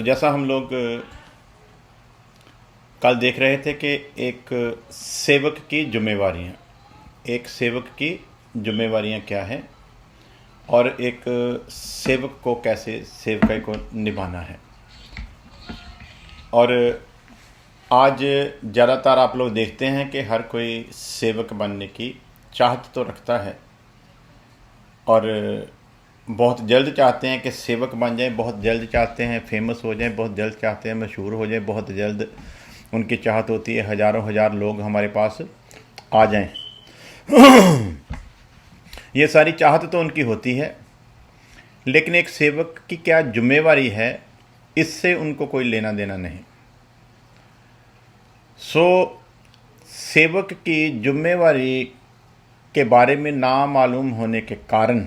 जैसा हम लोग कल देख रहे थे कि एक सेवक की जिम्मेवारियां क्या हैं और एक सेवक को कैसे सेवकाई को निभाना है। और आज ज़्यादातर आप लोग देखते हैं कि हर कोई सेवक बनने की चाहत तो रखता है और बहुत जल्द चाहते हैं कि सेवक बन जाएं, बहुत जल्द चाहते हैं फेमस हो जाएं, बहुत जल्द चाहते हैं मशहूर हो जाएं, बहुत जल्द उनकी चाहत होती है हज़ारों हज़ार लोग हमारे पास आ जाएं। ये सारी चाहत तो उनकी होती है, लेकिन एक सेवक की क्या जिम्मेवारी है, इससे उनको कोई लेना देना नहीं। सेवक की जिम्मेवारी के बारे में ना मालूम होने के कारण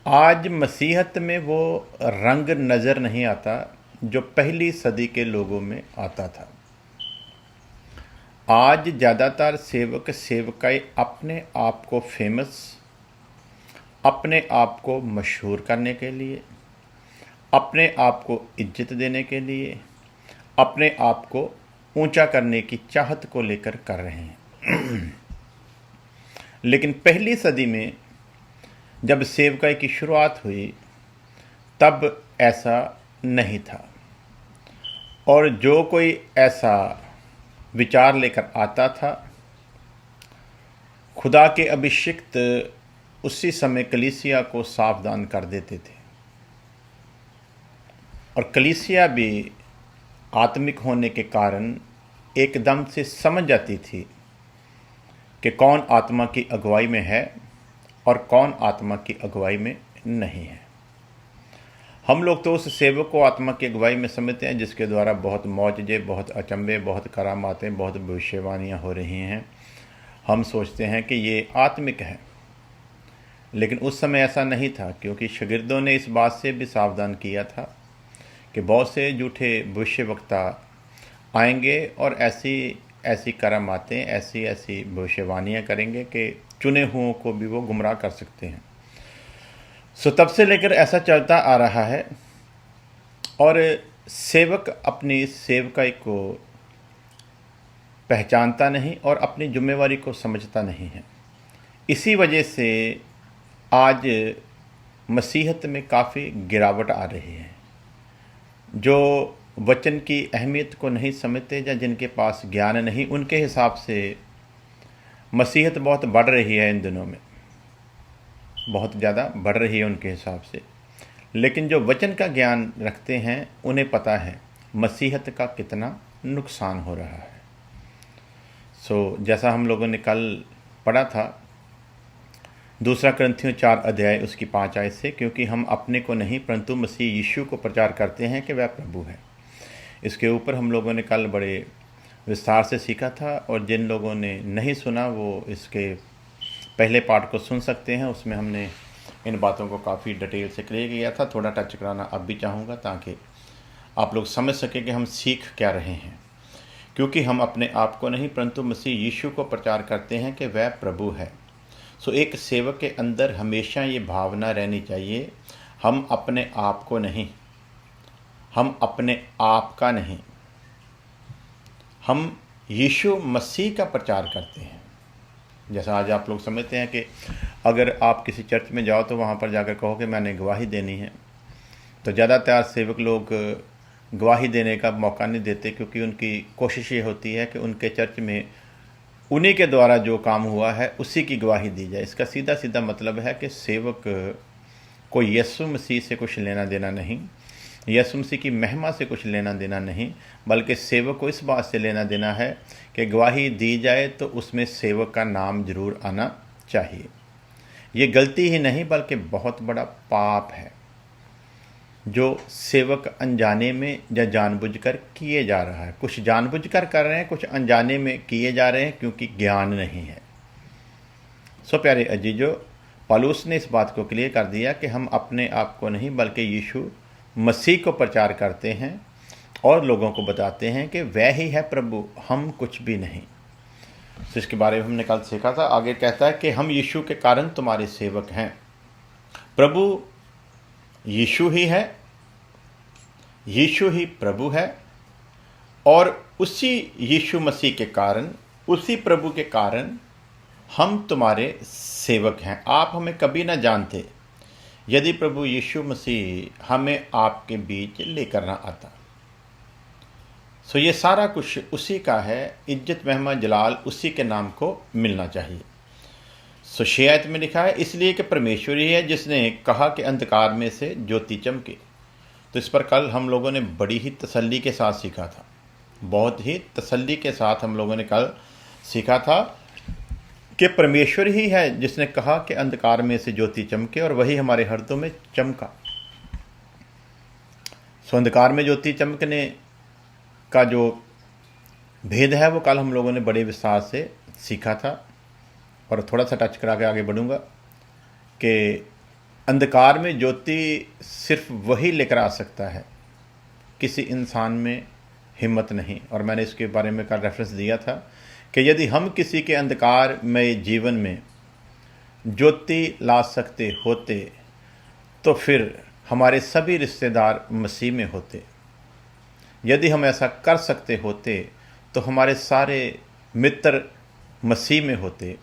आज मसीहत में वो रंग नज़र नहीं आता जो पहली सदी के लोगों में आता था। आज ज़्यादातर सेवक सेवकाई अपने आप को फेमस, अपने आप को मशहूर करने के लिए, अपने आप को इज्जत देने के लिए, अपने आप को ऊंचा करने की चाहत को लेकर कर रहे हैं। लेकिन पहली सदी में जब सेवकाई की शुरुआत हुई तब ऐसा नहीं था, और जो कोई ऐसा विचार लेकर आता था, खुदा के अभिषिक्त उसी समय कलीसिया को सावधान कर देते थे। और कलीसिया भी आत्मिक होने के कारण एकदम से समझ जाती थी कि कौन आत्मा की अगुवाई में है और कौन आत्मा की अगुवाई में नहीं है। हम लोग तो उस सेवक को आत्मा की अगुवाई में समझते हैं जिसके द्वारा बहुत मौजज़े, बहुत अचंभे, बहुत करामातें, बहुत भविष्यवाणियाँ हो रही हैं। हम सोचते हैं कि ये आत्मिक है, लेकिन उस समय ऐसा नहीं था, क्योंकि शागिर्दों ने इस बात से भी सावधान किया था कि बहुत से झूठे भविष्यवक्ता आएंगे और ऐसी करामातें, ऐसी भविष्यवाणियाँ करेंगे कि चुने हुओं को भी वो गुमराह कर सकते हैं। तब से लेकर ऐसा चलता आ रहा है, और सेवक अपनी सेवकाई को पहचानता नहीं और अपनी जिम्मेवारी को समझता नहीं है। इसी वजह से आज मसीहत में काफ़ी गिरावट आ रही है। जो वचन की अहमियत को नहीं समझते या जिनके पास ज्ञान नहीं, उनके हिसाब से मसीहत बहुत बढ़ रही है, इन दिनों में बहुत ज़्यादा बढ़ रही है उनके हिसाब से। लेकिन जो वचन का ज्ञान रखते हैं उन्हें पता है मसीहत का कितना नुकसान हो रहा है। जैसा हम लोगों ने कल पढ़ा था 2 कुरिन्थियों 4 अध्याय उसकी 5 आयत से, क्योंकि हम अपने को नहीं परंतु मसीह यीशु को प्रचार करते हैं कि वह प्रभु है। इसके ऊपर हम लोगों ने कल बड़े विस्तार से सीखा था, और जिन लोगों ने नहीं सुना वो इसके पहले पार्ट को सुन सकते हैं। उसमें हमने इन बातों को काफ़ी डिटेल से क्लियर किया था। थोड़ा टच कराना अब भी चाहूँगा ताकि आप लोग समझ सकें कि हम सीख क्या रहे हैं। क्योंकि हम अपने आप को नहीं परंतु मसीह यीशु को प्रचार करते हैं कि वह प्रभु है। एक सेवक के अंदर हमेशा ये भावना रहनी चाहिए, हम अपने आप को नहीं, हम अपने आप का नहीं, हम यीशु मसीह का प्रचार करते हैं। जैसा आज आप लोग समझते हैं कि अगर आप किसी चर्च में जाओ तो वहाँ पर जाकर कहो कि मैंने गवाही देनी है, तो ज़्यादातर सेवक लोग गवाही देने का मौका नहीं देते, क्योंकि उनकी कोशिश ये होती है कि उनके चर्च में उन्हीं के द्वारा जो काम हुआ है उसी की गवाही दी जाए। इसका सीधा सीधा मतलब है कि सेवक को यीशु मसीह से कुछ लेना देना नहीं, यीशु मसीह की महिमा से कुछ लेना देना नहीं, बल्कि सेवक को इस बात से लेना देना है कि गवाही दी जाए तो उसमें सेवक का नाम जरूर आना चाहिए। ये गलती ही नहीं बल्कि बहुत बड़ा पाप है जो सेवक अनजाने में या जानबूझकर किए जा रहा है। कुछ जानबूझकर कर रहे हैं, कुछ अनजाने में किए जा रहे हैं क्योंकि ज्ञान नहीं है। प्यारे अजीजों, पौलुस ने इस बात को क्लियर कर दिया कि हम अपने आप को नहीं बल्कि यीशु मसीह को प्रचार करते हैं और लोगों को बताते हैं कि वह ही है प्रभु, हम कुछ भी नहीं। इसके बारे में हमने कल सीखा था। आगे कहता है कि हम यीशु के कारण तुम्हारे सेवक हैं। प्रभु यीशु ही है यीशु ही प्रभु है और उसी यीशु मसीह के कारण, उसी प्रभु के कारण हम तुम्हारे सेवक हैं। आप हमें कभी ना जानते यदि प्रभु यीशु मसीह हमें आपके बीच लेकर ना आता। सो ये सारा कुछ उसी का है, इज्जत महिमा जलाल उसी के नाम को मिलना चाहिए। सो शिकायत में लिखा है, इसलिए कि परमेश्वर ही है जिसने कहा कि अंधकार में से ज्योति चमके। तो इस पर कल हम लोगों ने बड़ी ही तसल्ली के साथ सीखा था, बहुत ही तसल्ली के साथ हम लोगों ने कल सीखा था कि परमेश्वर ही है जिसने कहा कि अंधकार में से ज्योति चमके, और वही हमारे हृदयों में चमका। सो अंधकार में ज्योति चमकने का जो भेद है वो कल हम लोगों ने बड़े विस्तार से सीखा था, और थोड़ा सा टच करा के आगे बढ़ूंगा कि अंधकार में ज्योति सिर्फ वही लेकर आ सकता है, किसी इंसान में हिम्मत नहीं। और मैंने इसके बारे में कल रेफरेंस दिया था कि यदि हम किसी के अंधकार में जीवन में ज्योति ला सकते होते तो फिर हमारे सभी रिश्तेदार मसीह में होते। यदि हम ऐसा कर सकते होते तो हमारे सारे मित्र मसीह में होते।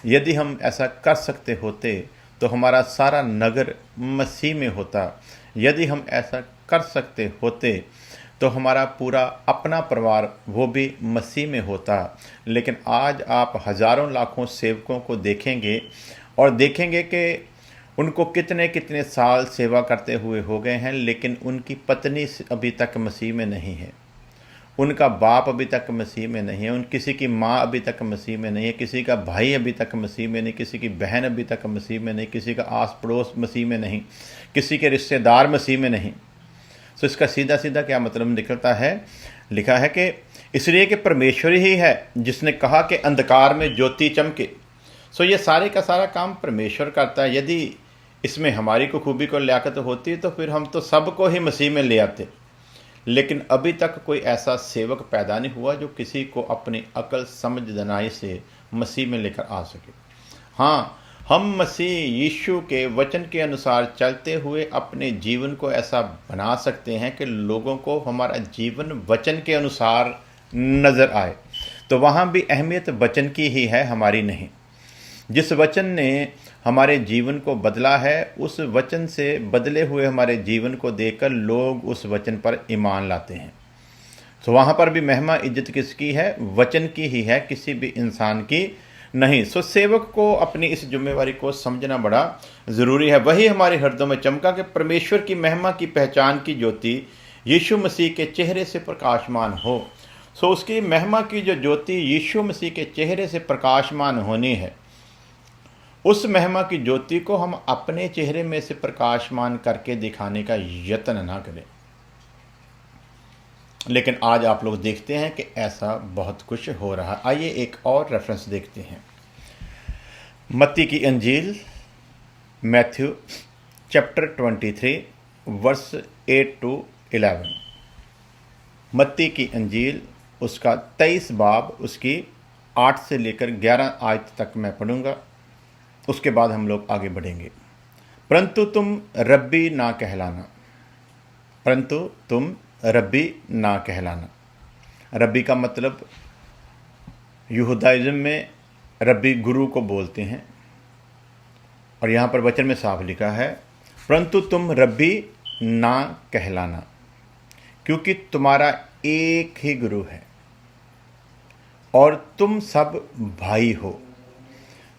यदि हम ऐसा कर सकते होते तो हमारा सारा नगर मसीह में होता। यदि हम ऐसा कर सकते होते तो हमारा पूरा अपना परिवार वो भी मसीह में होता। लेकिन आज आप हज़ारों लाखों सेवकों को देखेंगे और देखेंगे कि उनको कितने कितने साल सेवा करते हुए हो गए हैं, लेकिन उनकी पत्नी अभी तक मसीह में नहीं है, उनका बाप अभी तक मसीह में नहीं है, किसी की माँ अभी तक मसीह में नहीं है, किसी का भाई अभी तक मसीह में नहीं, किसी की बहन अभी तक मसीह में नहीं, किसी का आस पड़ोस मसीह में नहीं, किसी के रिश्तेदार मसीह में नहीं। सो इसका सीधा सीधा क्या मतलब निकलता है, लिखा है कि इसलिए कि परमेश्वर ही है जिसने कहा कि अंधकार में ज्योति चमके। सो ये सारे का सारा काम परमेश्वर करता है। यदि इसमें हमारी को खूबी को लियाकत होती तो फिर हम तो सबको ही मसीह में ले आते, लेकिन अभी तक कोई ऐसा सेवक पैदा नहीं हुआ जो किसी को अपनी अकल समझ दनाई से मसीह में लेकर आ सके। हाँ, हम मसीह यीशु के वचन के अनुसार चलते हुए अपने जीवन को ऐसा बना सकते हैं कि लोगों को हमारा जीवन वचन के अनुसार नज़र आए। तो वहाँ भी अहमियत वचन की ही है, हमारी नहीं। जिस वचन ने हमारे जीवन को बदला है, उस वचन से बदले हुए हमारे जीवन को देखकर लोग उस वचन पर ईमान लाते हैं। तो वहाँ पर भी महिमा इज्जत किसकी है? वचन की ही है, किसी भी इंसान की नहीं। सो सेवक को अपनी इस जिम्मेवारी को समझना बड़ा ज़रूरी है। वही हमारे हृदयों में चमका कि परमेश्वर की महिमा की पहचान की ज्योति यीशु मसीह के चेहरे से प्रकाशमान हो। सो उसकी महिमा की जो ज्योति यीशु मसीह के चेहरे से प्रकाशमान होनी है, उस महिमा की ज्योति को हम अपने चेहरे में से प्रकाशमान करके दिखाने का यत्न ना करें। लेकिन आज आप लोग देखते हैं कि ऐसा बहुत कुछ हो रहा है। आइए एक और रेफरेंस देखते हैं। मत्ती की अंजील, मैथ्यू चैप्टर 23 वर्स 8 to 11। मत्ती की अंजील उसका 23 बाब, उसकी 8 से लेकर 11 आयत तक मैं पढ़ूंगा, उसके बाद हम लोग आगे बढ़ेंगे। परंतु तुम रब्बी ना कहलाना, परंतु तुम रब्बी ना कहलाना। रब्बी का मतलब यहूदाइज़्म में रब्बी गुरु को बोलते हैं, और यहाँ पर वचन में साफ लिखा है परंतु तुम रब्बी ना कहलाना, क्योंकि तुम्हारा एक ही गुरु है और तुम सब भाई हो।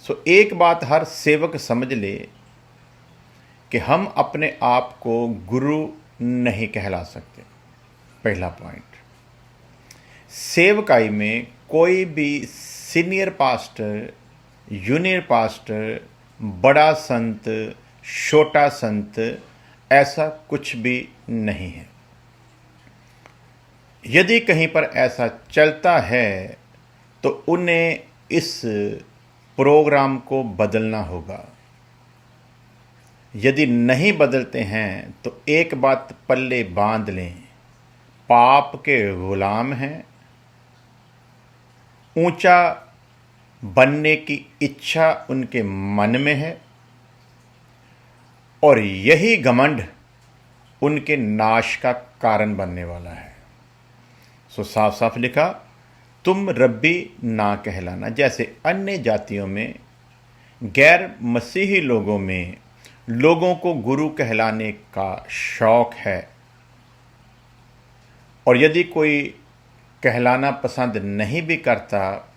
सो एक बात हर सेवक समझ ले कि हम अपने आप को गुरु नहीं कहला सकते। पहला पॉइंट, सेवकाई में कोई भी सीनियर पास्टर, जूनियर पास्टर, बड़ा संत, छोटा संत, ऐसा कुछ भी नहीं है। यदि कहीं पर ऐसा चलता है तो उन्हें इस प्रोग्राम को बदलना होगा। यदि नहीं बदलते हैं तो एक बात पल्ले बांध लें, पाप के गुलाम हैं। ऊंचा बनने की इच्छा उनके मन में है और यही घमंड उनके नाश का कारण बनने वाला है। सो साफ साफ लिखा, तुम रब्बी ना कहलाना। जैसे अन्य जातियों में, गैर मसीही लोगों में लोगों को गुरु कहलाने का शौक है, और यदि कोई कहलाना पसंद नहीं भी करता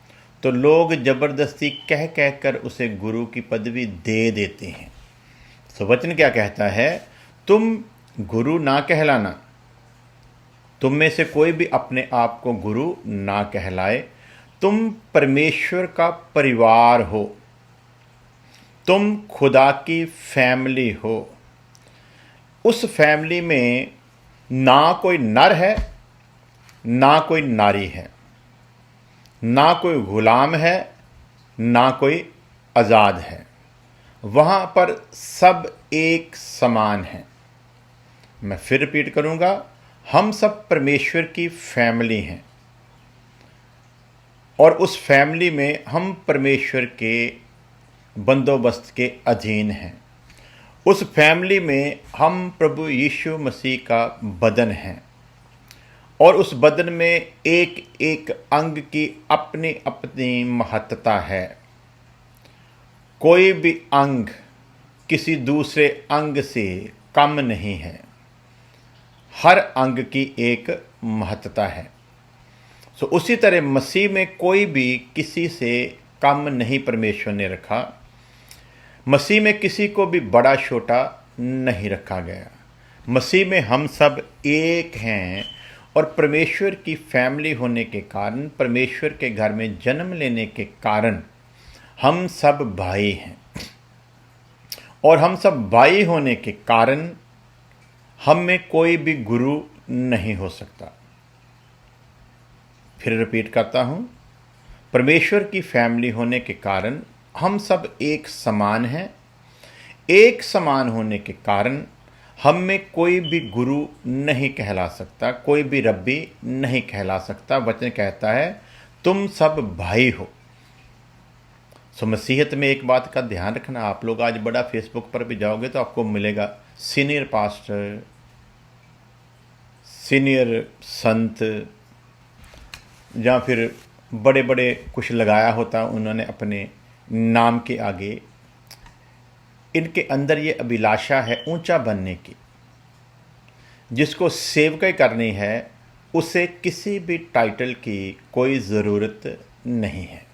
तो लोग ज़बरदस्ती कह कह कर उसे गुरु की पदवी दे देते हैं। तो वचन क्या कहता है? तुम गुरु ना कहलाना। तुम में से कोई भी अपने आप को गुरु ना कहलाए। तुम परमेश्वर का परिवार हो, तुम खुदा की फैमिली हो। उस फैमिली में ना कोई नर है, ना कोई नारी है, ना कोई गुलाम है, ना कोई आज़ाद है। वहाँ पर सब एक समान हैं। मैं फिर रिपीट करूँगा, हम सब परमेश्वर की फैमिली हैं, और उस फैमिली में हम परमेश्वर के बंदोबस्त के अधीन हैं। उस फैमिली में हम प्रभु यीशु मसीह का बदन हैं, और उस बदन में एक एक अंग की अपनी अपनी महत्ता है। कोई भी अंग किसी दूसरे अंग से कम नहीं है। हर अंग की एक महत्ता है। सो उसी तरह मसीह में कोई भी किसी से कम नहीं परमेश्वर ने रखा। मसीह में किसी को भी बड़ा छोटा नहीं रखा गया। मसीह में हम सब एक हैं, और परमेश्वर की फैमिली होने के कारण, परमेश्वर के घर में जन्म लेने के कारण हम सब भाई हैं, और हम सब भाई होने के कारण हम में कोई भी गुरु नहीं हो सकता। फिर रिपीट करता हूँ, परमेश्वर की फैमिली होने के कारण हम सब एक समान हैं। एक समान होने के कारण हम में कोई भी गुरु नहीं कहला सकता, कोई भी रब्बी नहीं कहला सकता। वचन कहता है तुम सब भाई हो। सो मसीहत में एक बात का ध्यान रखना, आप लोग आज बड़ा फेसबुक पर भी जाओगे तो आपको मिलेगा सीनियर पास्टर, सीनियर संत, या फिर बड़े बड़े कुछ लगाया होता उन्होंने अपने नाम के आगे। इनके अंदर ये अभिलाषा है ऊंचा बनने की। जिसको सेवकाई करनी है उसे किसी भी टाइटल की कोई ज़रूरत नहीं है।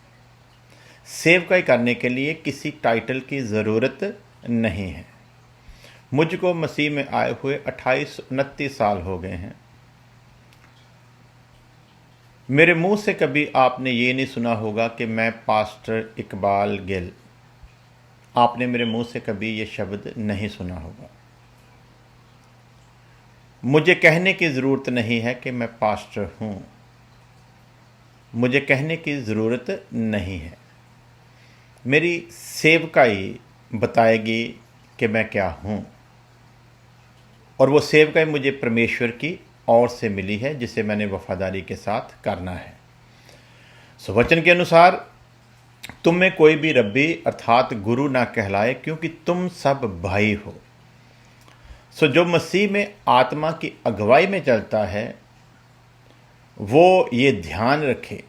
सेवकाई करने के लिए किसी टाइटल की ज़रूरत नहीं है। मुझको मसीह में आए हुए 28-29 साल हो गए हैं। मेरे मुंह से कभी आपने ये नहीं सुना होगा कि मैं पास्टर इकबाल गिल। आपने मेरे मुंह से कभी ये शब्द नहीं सुना होगा। मुझे कहने की ज़रूरत नहीं है कि मैं पास्टर हूँ। मुझे कहने की ज़रूरत नहीं है। मेरी सेवकाई बताएगी कि मैं क्या हूँ, और वो सेवकाई मुझे परमेश्वर की ओर से मिली है, जिसे मैंने वफादारी के साथ करना है। सो वचन के अनुसार तुम में कोई भी रब्बी अर्थात गुरु ना कहलाए, क्योंकि तुम सब भाई हो। सो जो मसीह में आत्मा की अगुवाई में चलता है वो ये ध्यान रखे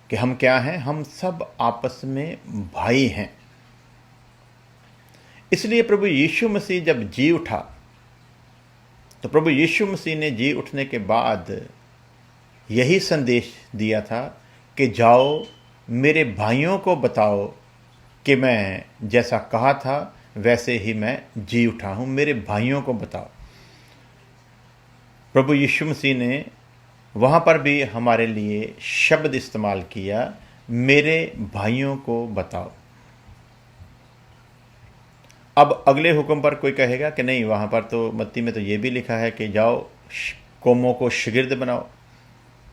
कि हम क्या हैं, हम सब आपस में भाई हैं। इसलिए प्रभु यीशु मसीह जब जी उठा, तो प्रभु यीशु मसीह ने जी उठने के बाद यही संदेश दिया था कि जाओ मेरे भाइयों को बताओ कि मैं जैसा कहा था वैसे ही मैं जी उठा हूँ। मेरे भाइयों को बताओ। प्रभु यीशु मसीह ने वहाँ पर भी हमारे लिए शब्द इस्तेमाल किया, मेरे भाइयों को बताओ। अब अगले हुक्म पर कोई कहेगा कि नहीं, वहाँ पर तो मत्ती में तो ये भी लिखा है कि जाओ कौमों को शागिर्द बनाओ।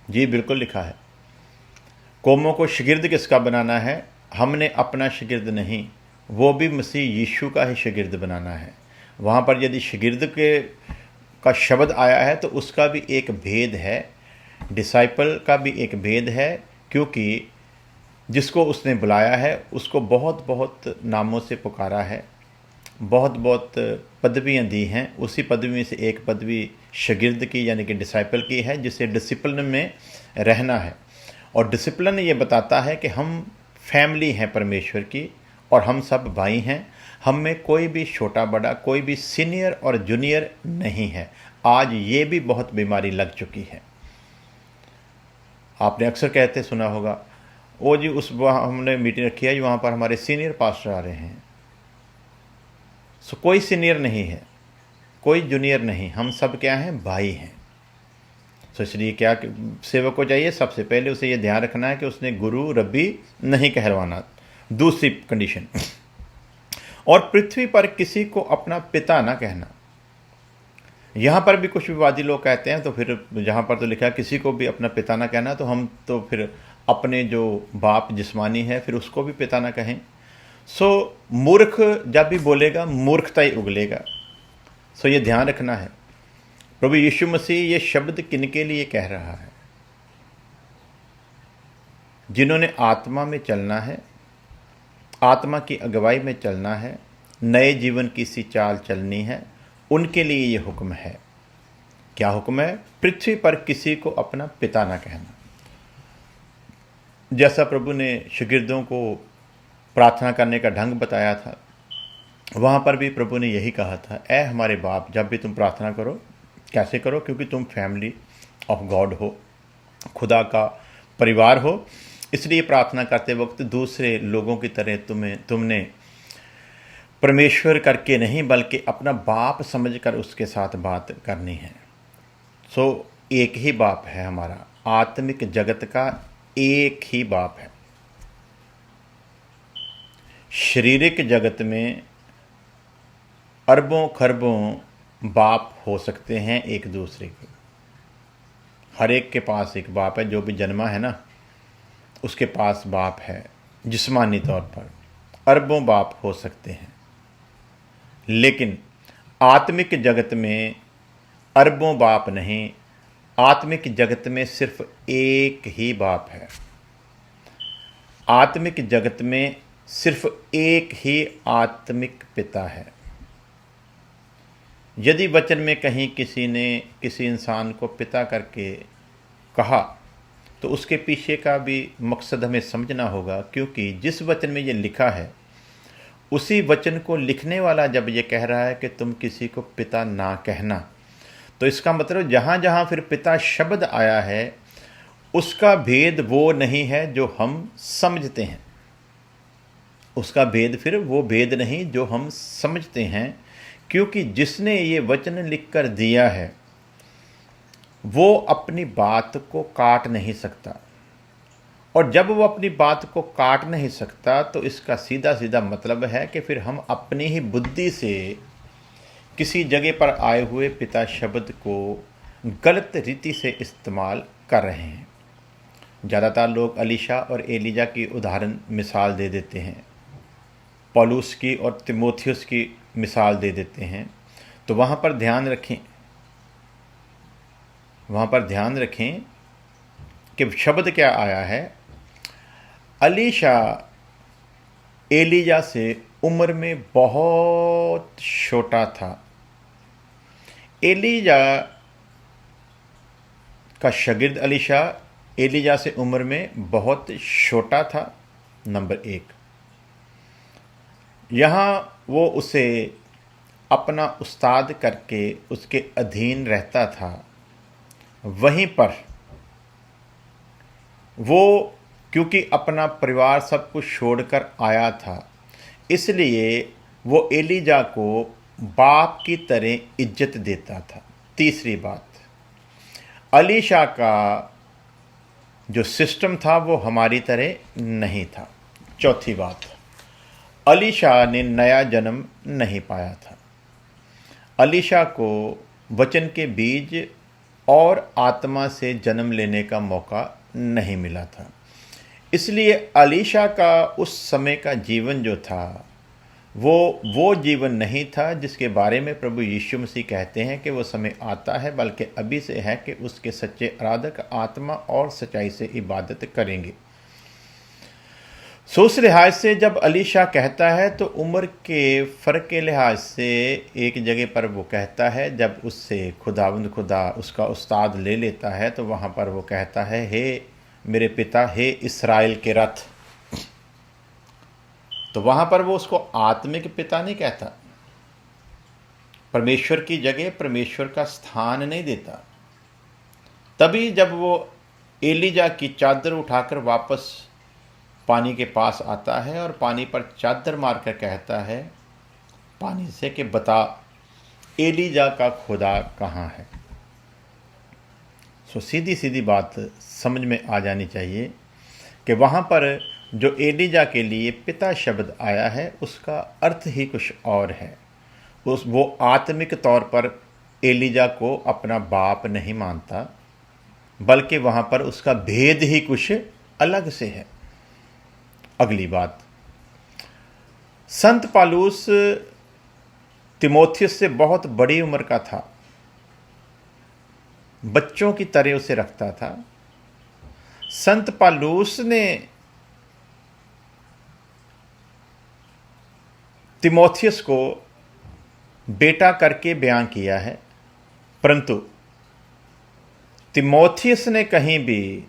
जी बिल्कुल लिखा है। कौमों को शागिर्द किसका बनाना है? हमने अपना शागिर्द नहीं, वो भी मसीह यीशु का ही शागिर्द बनाना है। वहाँ पर यदि शागिर्द का शब्द आया है तो उसका भी एक भेद है, डिसाइपल का भी एक भेद है, क्योंकि जिसको उसने बुलाया है उसको बहुत बहुत नामों से पुकारा है। बहुत बहुत पदवियाँ दी हैं। उसी पदवी से एक पदवी शागिर्द की यानी कि डिसाइपल की है, जिसे डिसिप्लिन में रहना है। और डिसिप्लिन ये बताता है कि हम फैमिली हैं परमेश्वर की और हम सब भाई हैं। हम में कोई भी छोटा बड़ा, कोई भी सीनियर और जूनियर नहीं है। आज ये भी बहुत बीमारी लग चुकी है। आपने अक्सर कहते सुना होगा, ओ जी उस वहाँ हमने मीटिंग रखी है, वहाँ पर हमारे सीनियर पास्टर आ रहे हैं। सो कोई सीनियर नहीं है, कोई जूनियर नहीं, हम सब क्या हैं, भाई हैं। सो इसलिए क्या सेवक को चाहिए, सबसे पहले उसे ये ध्यान रखना है कि उसने गुरु रब्बी नहीं कहलवाना। दूसरी कंडीशन, और पृथ्वी पर किसी को अपना पिता ना कहना। यहाँ पर भी कुछ विवादी लोग कहते हैं, तो फिर जहाँ पर तो लिखा है किसी को भी अपना पिता ना कहना, तो हम तो फिर अपने जो बाप जिस्मानी है फिर उसको भी पिता ना कहें। सो मूर्ख जब भी बोलेगा मूर्खता ही उगलेगा। सो ये ध्यान रखना है। प्रभु यीशु मसीह ये शब्द किनके लिए कह रहा है? जिन्होंने आत्मा में चलना है, आत्मा की अगुवाई में चलना है, नए जीवन की सी चाल चलनी है, उनके लिए ये हुक्म है। क्या हुक्म है? पृथ्वी पर किसी को अपना पिता ना कहना। जैसा प्रभु ने शागिर्दों को प्रार्थना करने का ढंग बताया था, वहाँ पर भी प्रभु ने यही कहा था, ऐ हमारे बाप, जब भी तुम प्रार्थना करो कैसे करो? क्योंकि तुम फैमिली ऑफ गॉड हो, खुदा का परिवार हो, इसलिए प्रार्थना करते वक्त दूसरे लोगों की तरह तुमने परमेश्वर करके नहीं बल्कि अपना बाप समझकर उसके साथ बात करनी है। सो एक ही बाप है हमारा, आत्मिक जगत का एक ही बाप है। शारीरिक जगत में अरबों खरबों बाप हो सकते हैं एक दूसरे के। हर एक के पास एक बाप है, जो भी जन्मा है ना उसके पास बाप है। जिस्मानी तौर पर अरबों बाप हो सकते हैं, लेकिन आत्मिक जगत में अरबों बाप नहीं, आत्मिक जगत में सिर्फ एक ही बाप है। आत्मिक जगत में सिर्फ एक ही आत्मिक पिता है। यदि वचन में कहीं किसी ने किसी इंसान को पिता करके कहा, तो उसके पीछे का भी मकसद हमें समझना होगा, क्योंकि जिस वचन में ये लिखा है उसी वचन को लिखने वाला जब ये कह रहा है कि तुम किसी को पिता ना कहना, तो इसका मतलब जहाँ जहाँ फिर पिता शब्द आया है उसका भेद वो नहीं है जो हम समझते हैं। उसका भेद फिर वो भेद नहीं जो हम समझते हैं, क्योंकि जिसने ये वचन लिखकर दिया है वो अपनी बात को काट नहीं सकता। और जब वो अपनी बात को काट नहीं सकता तो इसका सीधा सीधा मतलब है कि फिर हम अपनी ही बुद्धि से किसी जगह पर आए हुए पिता शब्द को गलत रीति से इस्तेमाल कर रहे हैं। ज़्यादातर लोग अलीशा और एलिजा की उदाहरण मिसाल दे देते हैं, पौलुस की और तिमोथियस की मिसाल दे देते हैं। तो वहाँ पर ध्यान रखें कि शब्द क्या आया है। अलीशा एलिजा से उम्र में बहुत छोटा था। एलिजा का शागिर्द अलीशा एलिजा से उम्र में बहुत छोटा था। नंबर एक, यहाँ वो उसे अपना उस्ताद करके उसके अधीन रहता था। वहीं पर वो क्योंकि अपना परिवार सब कुछ छोड़कर आया था, इसलिए वो एलिजा को बाप की तरह इज्जत देता था। तीसरी बात, अलीशा का जो सिस्टम था वो हमारी तरह नहीं था। चौथी बात, अलीशा ने नया जन्म नहीं पाया था। अलीशा को वचन के बीज और आत्मा से जन्म लेने का मौका नहीं मिला था। इसलिए अलीशा का उस समय का जीवन जो था वो जीवन नहीं था जिसके बारे में प्रभु यीशु मसीह कहते हैं कि वो समय आता है, बल्कि अभी से है कि उसके सच्चे आराधक आत्मा और सच्चाई से इबादत करेंगे। सो उस लिहाज से जब अली शाह कहता है तो उम्र के फ़र्क के लिहाज से एक जगह पर वो कहता है, जब उससे खुदावंद खुदा उसका उस्ताद ले लेता है तो वहाँ पर वो कहता है, हे मेरे पिता, हे इस्राएल के रथ। तो वहाँ पर वो उसको आत्मिक पिता नहीं कहता, परमेश्वर की जगह परमेश्वर का स्थान नहीं देता। तभी जब वो एलीजा की चादर उठाकर वापस पानी के पास आता है और पानी पर चादर मारकर कहता है पानी से कि बता एलीजा का खुदा कहाँ है। सो सीधी सीधी बात समझ में आ जानी चाहिए कि वहाँ पर जो एलीजा के लिए पिता शब्द आया है उसका अर्थ ही कुछ और है। वो आत्मिक तौर पर एलीजा को अपना बाप नहीं मानता, बल्कि वहाँ पर उसका भेद ही कुछ अलग से है। अगली बात, संत पालूस तिमोथियस से बहुत बड़ी उम्र का था, बच्चों की तरह उसे रखता था। संत पालूस ने तिमोथियस को बेटा करके बयान किया है, परंतु तिमोथियस ने कहीं भी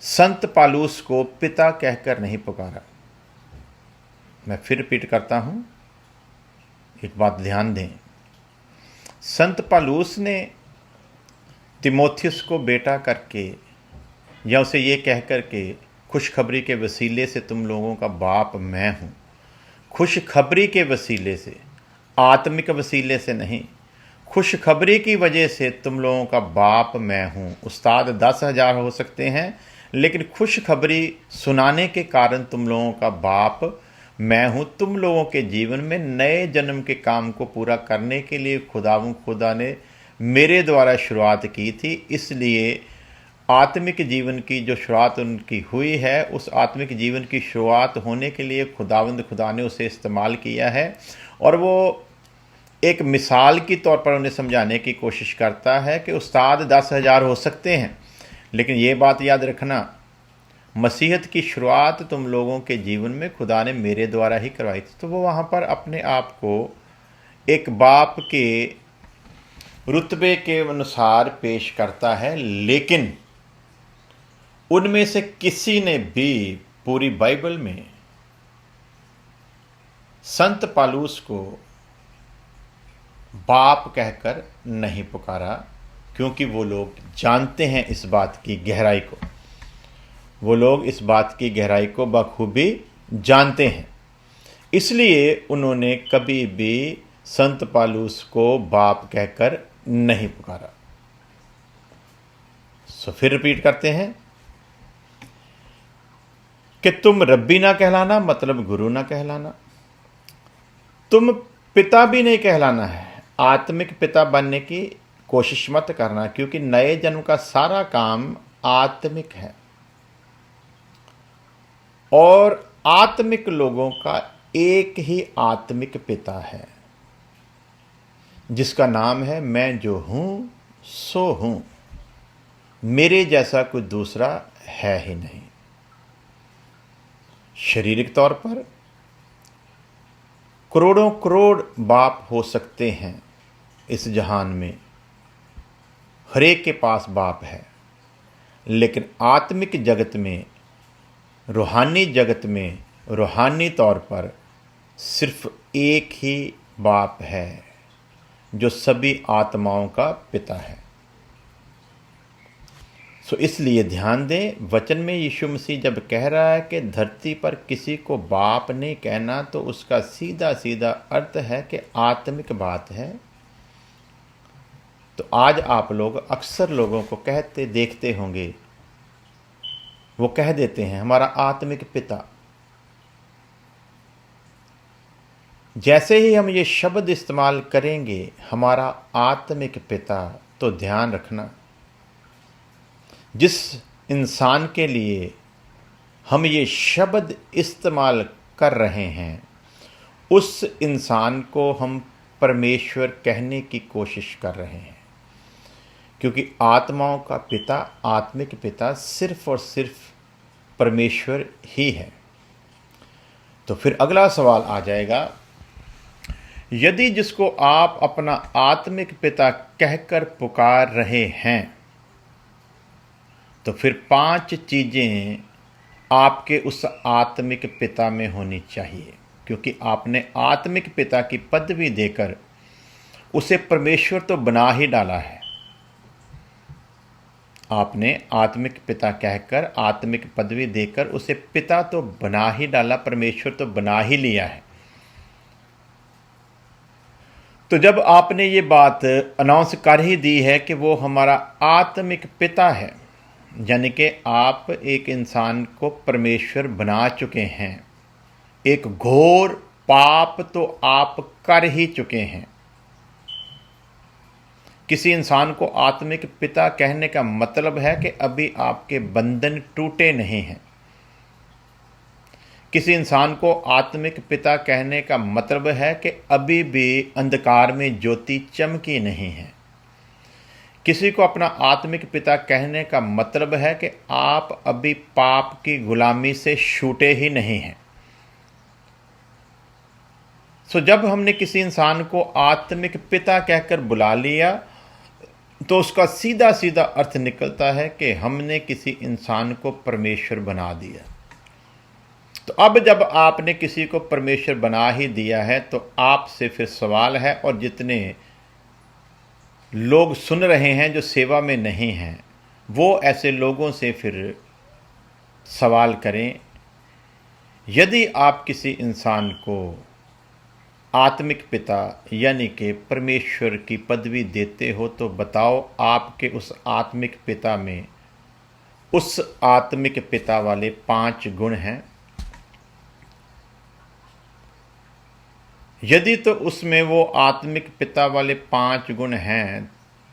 संत पालूस को पिता कहकर नहीं पुकारा। मैं फिर रिपीट करता हूं, एक बात ध्यान दें। संत पालूस ने तिमोथियस को बेटा करके या उसे ये कहकर के खुशखबरी के वसीले से तुम लोगों का बाप मैं हूं, खुशखबरी के वसीले से, आत्मिक वसीले से नहीं, खुशखबरी की वजह से तुम लोगों का बाप मैं हूं। उस्ताद 10,000 हो सकते हैं, लेकिन खुशखबरी सुनाने के कारण तुम लोगों का बाप मैं हूं। तुम लोगों के जीवन में नए जन्म के काम को पूरा करने के लिए खुदा ने मेरे द्वारा शुरुआत की थी, इसलिए आत्मिक जीवन की जो शुरुआत उनकी हुई है, उस आत्मिक जीवन की शुरुआत होने के लिए खुदा ने उसे इस्तेमाल किया है। और वो एक मिसाल की तौर पर उन्हें समझाने की कोशिश करता है कि उस्ताद 10,000 हो सकते हैं, लेकिन ये बात याद रखना, मसीहत की शुरुआत तुम लोगों के जीवन में खुदा ने मेरे द्वारा ही करवाई थी। तो वो वहाँ पर अपने आप को एक बाप के रुतबे के अनुसार पेश करता है, लेकिन उनमें से किसी ने भी पूरी बाइबल में संत पालूस को बाप कहकर नहीं पुकारा, क्योंकि वो लोग जानते हैं इस बात की गहराई को, वो लोग इस बात की गहराई को बखूबी जानते हैं। इसलिए उन्होंने कभी भी संत पालूस को बाप कहकर नहीं पुकारा। सो फिर रिपीट करते हैं कि तुम रब्बी ना कहलाना, मतलब गुरु ना कहलाना, तुम पिता भी नहीं कहलाना है, आत्मिक पिता बनने की कोशिश मत करना, क्योंकि नए जन्म का सारा काम आत्मिक है और आत्मिक लोगों का एक ही आत्मिक पिता है, जिसका नाम है मैं जो हूं सो हूं, मेरे जैसा कोई दूसरा है ही नहीं। शारीरिक तौर पर करोड़ों करोड़ बाप हो सकते हैं इस जहान में, हर एक के पास बाप है, लेकिन आत्मिक जगत में, रूहानी जगत में, रूहानी तौर पर सिर्फ एक ही बाप है जो सभी आत्माओं का पिता है। सो इसलिए ध्यान दें, वचन में यीशु मसीह जब कह रहा है कि धरती पर किसी को बाप नहीं कहना, तो उसका सीधा सीधा अर्थ है कि आत्मिक बात है। तो आज आप लोग अक्सर लोगों को कहते देखते होंगे, वो कह देते हैं हमारा आत्मिक पिता। जैसे ही हम ये शब्द इस्तेमाल करेंगे हमारा आत्मिक पिता, तो ध्यान रखना, जिस इंसान के लिए हम ये शब्द इस्तेमाल कर रहे हैं, उस इंसान को हम परमेश्वर कहने की कोशिश कर रहे हैं, क्योंकि आत्माओं का पिता, आत्मिक पिता सिर्फ और सिर्फ परमेश्वर ही है। तो फिर अगला सवाल आ जाएगा, यदि जिसको आप अपना आत्मिक पिता कहकर पुकार रहे हैं, तो फिर 5 चीज़ें आपके उस आत्मिक पिता में होनी चाहिए, क्योंकि आपने आत्मिक पिता की पदवी देकर उसे परमेश्वर तो बना ही डाला है। आपने आत्मिक पिता कहकर आत्मिक पदवी देकर उसे पिता तो बना ही डाला, परमेश्वर तो बना ही लिया है। तो जब आपने ये बात अनाउंस कर ही दी है कि वो हमारा आत्मिक पिता है, यानी कि आप एक इंसान को परमेश्वर बना चुके हैं, एक घोर पाप तो आप कर ही चुके हैं। किसी इंसान को आत्मिक पिता कहने का मतलब है कि अभी आपके बंधन टूटे नहीं हैं। किसी इंसान को आत्मिक पिता कहने का मतलब है कि अभी भी अंधकार में ज्योति चमकी नहीं है। किसी को अपना आत्मिक पिता कहने का मतलब है कि आप अभी पाप की गुलामी से छूटे ही नहीं हैं। सो जब हमने किसी इंसान को आत्मिक पिता कहकर बुला लिया, तो उसका सीधा सीधा अर्थ निकलता है कि हमने किसी इंसान को परमेश्वर बना दिया। तो अब जब आपने किसी को परमेश्वर बना ही दिया है, तो आपसे फिर सवाल है, और जितने लोग सुन रहे हैं जो सेवा में नहीं हैं, वो ऐसे लोगों से फिर सवाल करें, यदि आप किसी इंसान को आत्मिक पिता यानी कि परमेश्वर की पदवी देते हो, तो बताओ आपके उस आत्मिक पिता में उस आत्मिक पिता वाले 5 गुण हैं? यदि तो उसमें वो आत्मिक पिता वाले 5 गुण हैं,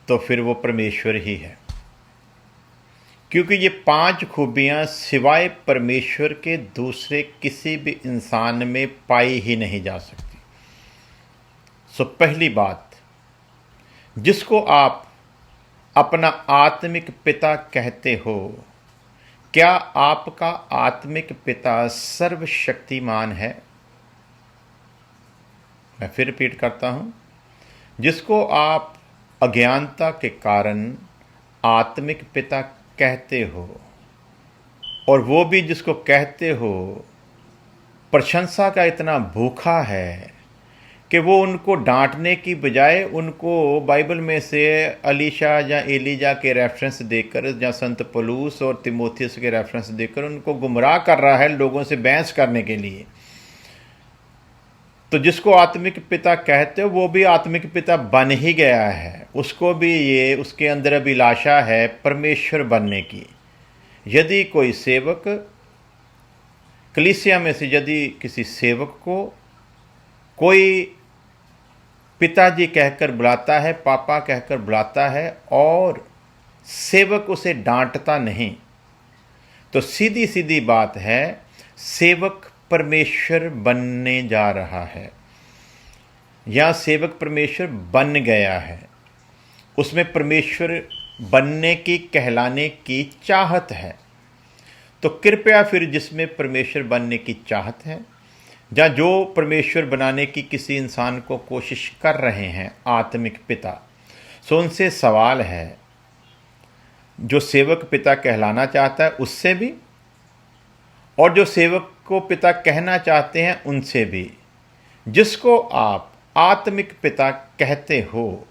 तो फिर वो परमेश्वर ही है, क्योंकि ये 5 खूबियां सिवाय परमेश्वर के दूसरे किसी भी इंसान में पाई ही नहीं जा सकती। सो पहली बात, जिसको आप अपना आत्मिक पिता कहते हो, क्या आपका आत्मिक पिता सर्वशक्तिमान है? मैं फिर रिपीट करता हूं, जिसको आप अज्ञानता के कारण आत्मिक पिता कहते हो, और वो भी जिसको कहते हो प्रशंसा का इतना भूखा है कि वो उनको डांटने की बजाय उनको बाइबल में से अलीशा या एलिजा के रेफरेंस देकर, या संत पौलुस और तिमोथियस के रेफरेंस देकर उनको गुमराह कर रहा है लोगों से बहस करने के लिए। तो जिसको आत्मिक पिता कहते हो, वो भी आत्मिक पिता बन ही गया है, उसको भी ये उसके अंदर अभिलाषा है परमेश्वर बनने की। यदि कोई सेवक कलीसिया में से यदि किसी सेवक को कोई पिताजी कहकर बुलाता है, पापा कहकर बुलाता है, और सेवक उसे डांटता नहीं, तो सीधी सीधी बात है, सेवक परमेश्वर बनने जा रहा है, या सेवक परमेश्वर बन गया है। उसमें परमेश्वर बनने की, कहलाने की चाहत है। तो कृपया फिर जिसमें परमेश्वर बनने की चाहत है, या जो परमेश्वर बनाने की किसी इंसान को कोशिश कर रहे हैं आत्मिक पिता, सो उनसे सवाल है, जो सेवक पिता कहलाना चाहता है उससे भी, और जो सेवक को पिता कहना चाहते हैं उनसे भी, जिसको आप आत्मिक पिता कहते हो,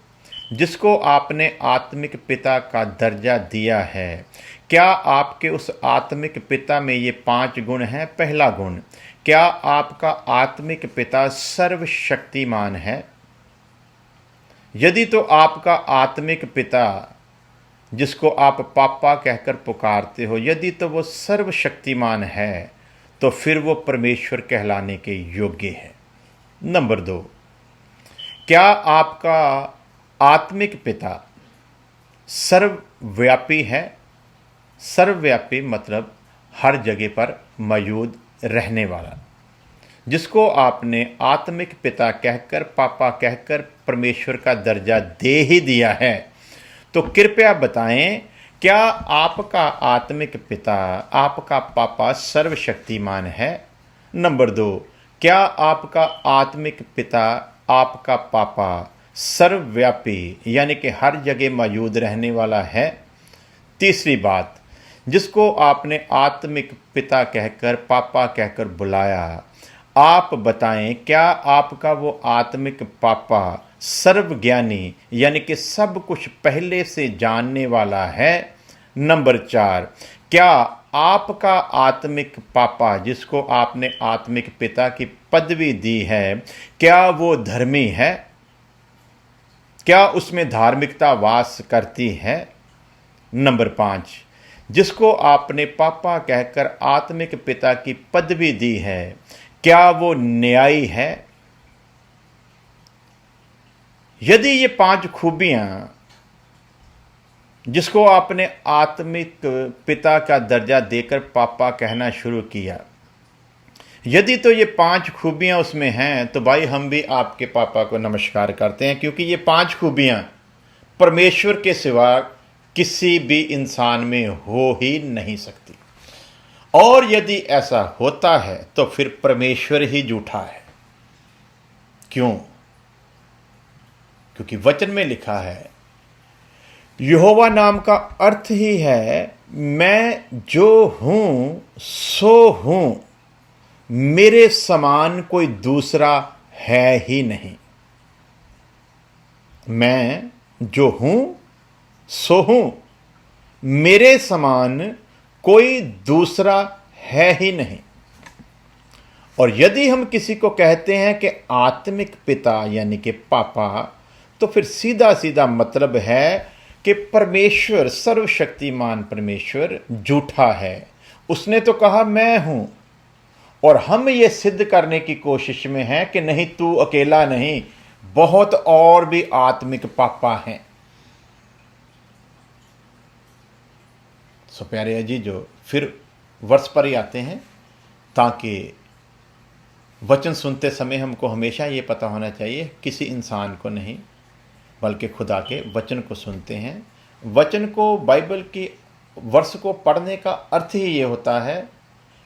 जिसको आपने आत्मिक पिता का दर्जा दिया है, क्या आपके उस आत्मिक पिता में ये 5 गुण हैं? पहला गुण, क्या आपका आत्मिक पिता सर्वशक्तिमान है? यदि तो आपका आत्मिक पिता, जिसको आप पापा कहकर पुकारते हो, यदि तो वो सर्वशक्तिमान है, तो फिर वो परमेश्वर कहलाने के योग्य है। नंबर 2, क्या आपका आत्मिक पिता सर्वव्यापी है? सर्वव्यापी मतलब हर जगह पर मौजूद रहने वाला। जिसको आपने आत्मिक पिता कहकर, पापा कहकर परमेश्वर का दर्जा दे ही दिया है, तो कृपया बताएं, क्या आपका आत्मिक पिता, आपका पापा सर्वशक्तिमान है? नंबर 2, क्या आपका आत्मिक पिता, आपका पापा सर्वव्यापी यानी कि हर जगह मौजूद रहने वाला है? तीसरी बात, जिसको आपने आत्मिक पिता कहकर, पापा कहकर बुलाया, आप बताएं क्या आपका वो आत्मिक पापा सर्वज्ञानी यानी कि सब कुछ पहले से जानने वाला है? नंबर 4, क्या आपका आत्मिक पापा, जिसको आपने आत्मिक पिता की पदवी दी है, क्या वो धर्मी है? क्या उसमें धार्मिकता वास करती है? नंबर 5, जिसको आपने पापा कहकर आत्मिक पिता की पदवी दी है, क्या वो न्यायी है? यदि ये 5 खूबियां, जिसको आपने आत्मिक पिता का दर्जा देकर पापा कहना शुरू किया, यदि तो ये 5 खूबियां उसमें हैं, तो भाई हम भी आपके पापा को नमस्कार करते हैं, क्योंकि ये 5 खूबियां परमेश्वर के सिवा किसी भी इंसान में हो ही नहीं सकती। और यदि ऐसा होता है तो फिर परमेश्वर ही झूठा है। क्यों? क्योंकि वचन में लिखा है, यहोवा नाम का अर्थ ही है मैं जो हूं सो हूं, मेरे समान कोई दूसरा है ही नहीं। मैं जो हूं सो हूं, मेरे समान कोई दूसरा है ही नहीं। और यदि हम किसी को कहते हैं कि आत्मिक पिता यानी कि पापा, तो फिर सीधा सीधा मतलब है कि परमेश्वर, सर्वशक्तिमान परमेश्वर झूठा है। उसने तो कहा मैं हूं, और हम ये सिद्ध करने की कोशिश में हैं कि नहीं, तू अकेला नहीं, बहुत और भी आत्मिक पापा हैं। सो प्यारे अजीजों, फिर वर्ष पर ही आते हैं, ताकि वचन सुनते समय हमको हमेशा ये पता होना चाहिए, किसी इंसान को नहीं बल्कि खुदा के वचन को सुनते हैं। वचन को, बाइबल की वर्ष को पढ़ने का अर्थ ही ये होता है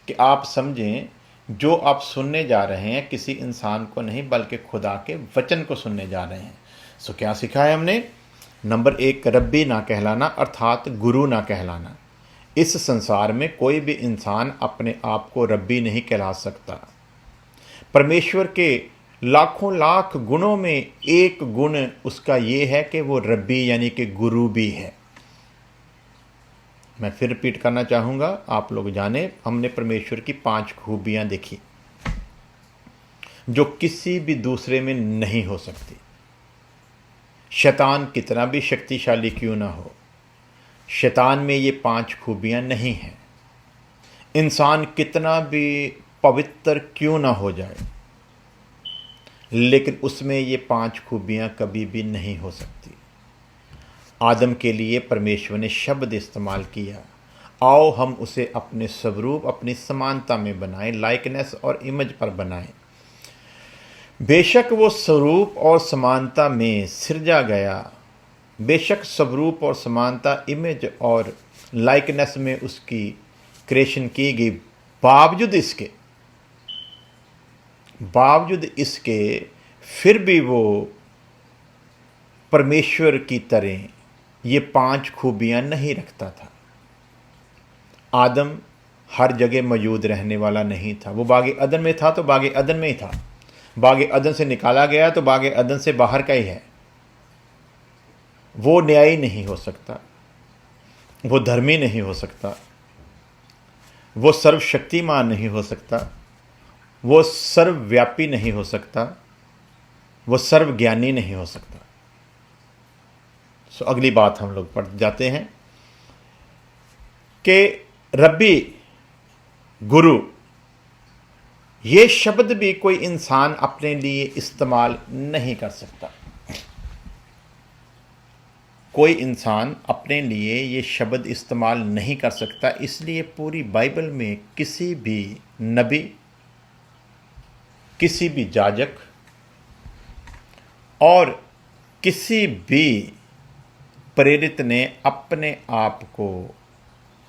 कि आप समझें जो आप सुनने जा रहे हैं किसी इंसान को नहीं बल्कि खुदा के वचन को सुनने जा रहे हैं। सो क्या सीखा है हमने? नंबर 1, रब्बी ना कहलाना, अर्थात गुरु ना कहलाना। इस संसार में कोई भी इंसान अपने आप को रब्बी नहीं कहला सकता। परमेश्वर के लाखों लाख गुणों में एक गुण उसका ये है कि वो रब्बी यानी कि गुरु भी है। मैं फिर रिपीट करना चाहूँगा, आप लोग जाने, हमने परमेश्वर की 5 खूबियाँ देखी जो किसी भी दूसरे में नहीं हो सकती। शैतान कितना भी शक्तिशाली क्यों ना हो, शैतान में ये 5 खूबियाँ नहीं हैं। इंसान कितना भी पवित्र क्यों ना हो जाए, लेकिन उसमें ये 5 खूबियाँ कभी भी नहीं हो सकती। आदम के लिए परमेश्वर ने शब्द इस्तेमाल किया, आओ हम उसे अपने स्वरूप, अपनी समानता में बनाएं, लाइकनेस और इमेज पर बनाएं। बेशक वो स्वरूप और समानता में सृजा गया, बेशक स्वरूप और समानता, इमेज और लाइकनेस में उसकी क्रिएशन की गई, बावजूद इसके फिर भी वो परमेश्वर की तरह ये 5 खूबियाँ नहीं रखता था। आदम हर जगह मौजूद रहने वाला नहीं था। वो बागे अदन में था तो बागे अदन में ही था, बागे अदन से निकाला गया तो बागे अदन से बाहर का ही है। वो न्यायी नहीं हो सकता, वो धर्मी नहीं हो सकता, वो सर्वशक्तिमान नहीं हो सकता, वो सर्वव्यापी नहीं हो सकता, वो सर्वज्ञानी नहीं हो सकता। सो अगली बात हम लोग पढ़ जाते हैं कि रब्बी, गुरु, ये शब्द भी कोई इंसान अपने लिए इस्तेमाल नहीं कर सकता। कोई इंसान अपने लिए ये शब्द इस्तेमाल नहीं कर सकता। इसलिए पूरी बाइबल में किसी भी नबी, किसी भी याजक और किसी भी प्रेरित ने अपने आप को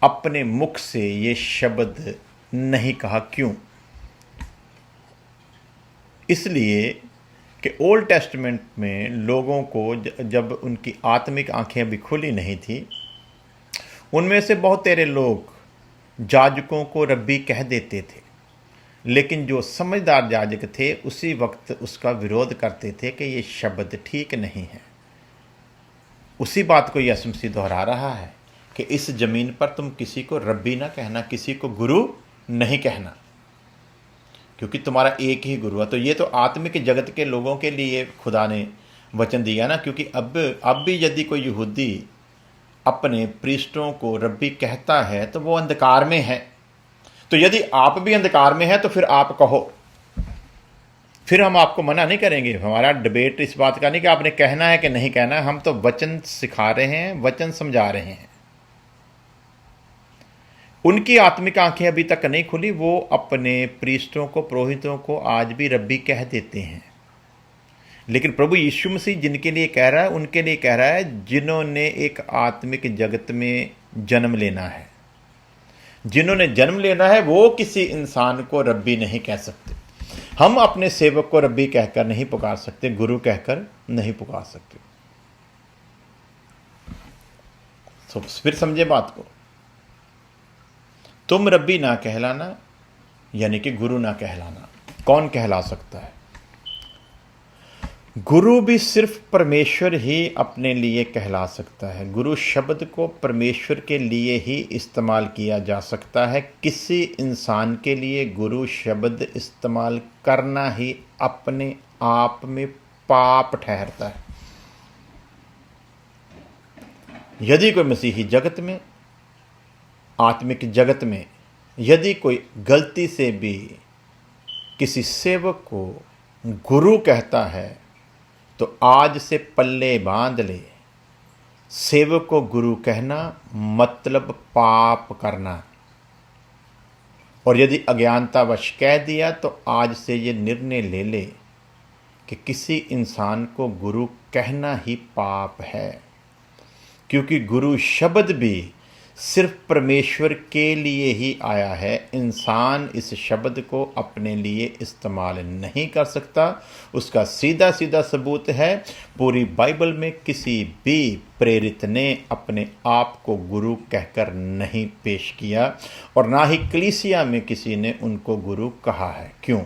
अपने मुख से ये शब्द नहीं कहा। क्यों? इसलिए कि ओल्ड टेस्टमेंट में लोगों को जब उनकी आत्मिक आंखें अभी खुली नहीं थी, उनमें से बहुत तेरे लोग याजकों को रब्बी कह देते थे, लेकिन जो समझदार याजक थे उसी वक्त उसका विरोध करते थे कि ये शब्द ठीक नहीं है। उसी बात को यीशु मसीह दोहरा रहा है कि इस ज़मीन पर तुम किसी को रब्बी ना कहना, किसी को गुरु नहीं कहना, क्योंकि तुम्हारा एक ही गुरु है। तो ये तो आत्मिक जगत के लोगों के लिए खुदा ने वचन दिया ना, क्योंकि अब भी यदि कोई यहूदी अपने प्रीस्टों को रब्बी कहता है तो वो अंधकार में है। तो यदि आप भी अंधकार में हैं तो फिर आप कहो, फिर हम आपको मना नहीं करेंगे। हमारा डिबेट इस बात का नहीं कि आपने कहना है कि नहीं कहना है, हम तो वचन सिखा रहे हैं, वचन समझा रहे हैं। उनकी आत्मिक आंखें अभी तक नहीं खुली, वो अपने प्रीस्टों को, पुरोहितों को आज भी रब्बी कह देते हैं। लेकिन प्रभु यीशु मसीह जिनके लिए कह रहा है, उनके लिए कह रहा है जिन्होंने एक आत्मिक जगत में जन्म लेना है। जिन्होंने जन्म लेना है वो किसी इंसान को रब्बी नहीं कह सकते। हम अपने सेवक को रब्बी कहकर नहीं पुकार सकते, गुरु कहकर नहीं पुकार सकते। तो फिर समझे बात को, तुम रब्बी ना कहलाना यानी कि गुरु ना कहलाना। कौन कहला सकता है? गुरु भी सिर्फ परमेश्वर ही अपने लिए कहला सकता है। गुरु शब्द को परमेश्वर के लिए ही इस्तेमाल किया जा सकता है। किसी इंसान के लिए गुरु शब्द इस्तेमाल करना ही अपने आप में पाप ठहरता है। यदि कोई मसीही जगत में, आत्मिक जगत में यदि कोई गलती से भी किसी सेवक को गुरु कहता है तो आज से पल्ले बांध ले, सेवक को गुरु कहना मतलब पाप करना। और यदि अज्ञानतावश कह दिया तो आज से ये निर्णय ले ले कि किसी इंसान को गुरु कहना ही पाप है, क्योंकि गुरु शब्द भी सिर्फ परमेश्वर के लिए ही आया है। इंसान इस शब्द को अपने लिए इस्तेमाल नहीं कर सकता। उसका सीधा सीधा सबूत है, पूरी बाइबल में किसी भी प्रेरित ने अपने आप को गुरु कहकर नहीं पेश किया, और ना ही कलीसिया में किसी ने उनको गुरु कहा है। क्यों?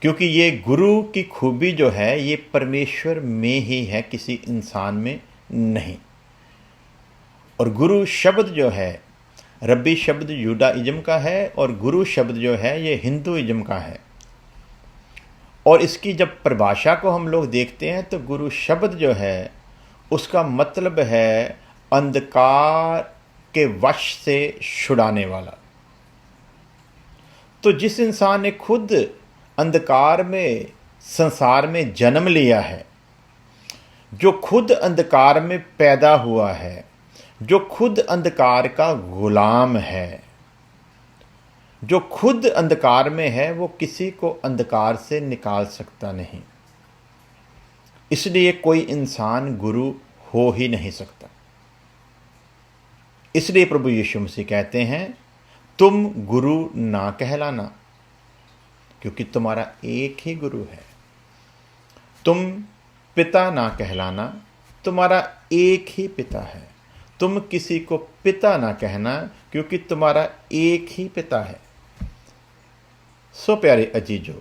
क्योंकि ये गुरु की खूबी जो है ये परमेश्वर में ही है, किसी इंसान में नहीं। और गुरु शब्द जो है, रब्बी शब्द यूडाइज्म का है और गुरु शब्द जो है ये हिंदुइज्म का है। और इसकी जब परिभाषा को हम लोग देखते हैं तो गुरु शब्द जो है उसका मतलब है अंधकार के वश से छुड़ाने वाला। तो जिस इंसान ने खुद अंधकार में, संसार में जन्म लिया है, जो खुद अंधकार में पैदा हुआ है, जो खुद अंधकार का गुलाम है, जो खुद अंधकार में है, वो किसी को अंधकार से निकाल सकता नहीं। इसलिए कोई इंसान गुरु हो ही नहीं सकता। इसलिए प्रभु यीशु मसीह कहते हैं तुम गुरु ना कहलाना, क्योंकि तुम्हारा एक ही गुरु है। तुम पिता ना कहलाना, तुम्हारा एक ही पिता है। तुम किसी को पिता ना कहना, क्योंकि तुम्हारा एक ही पिता है। सो प्यारे अजीजों,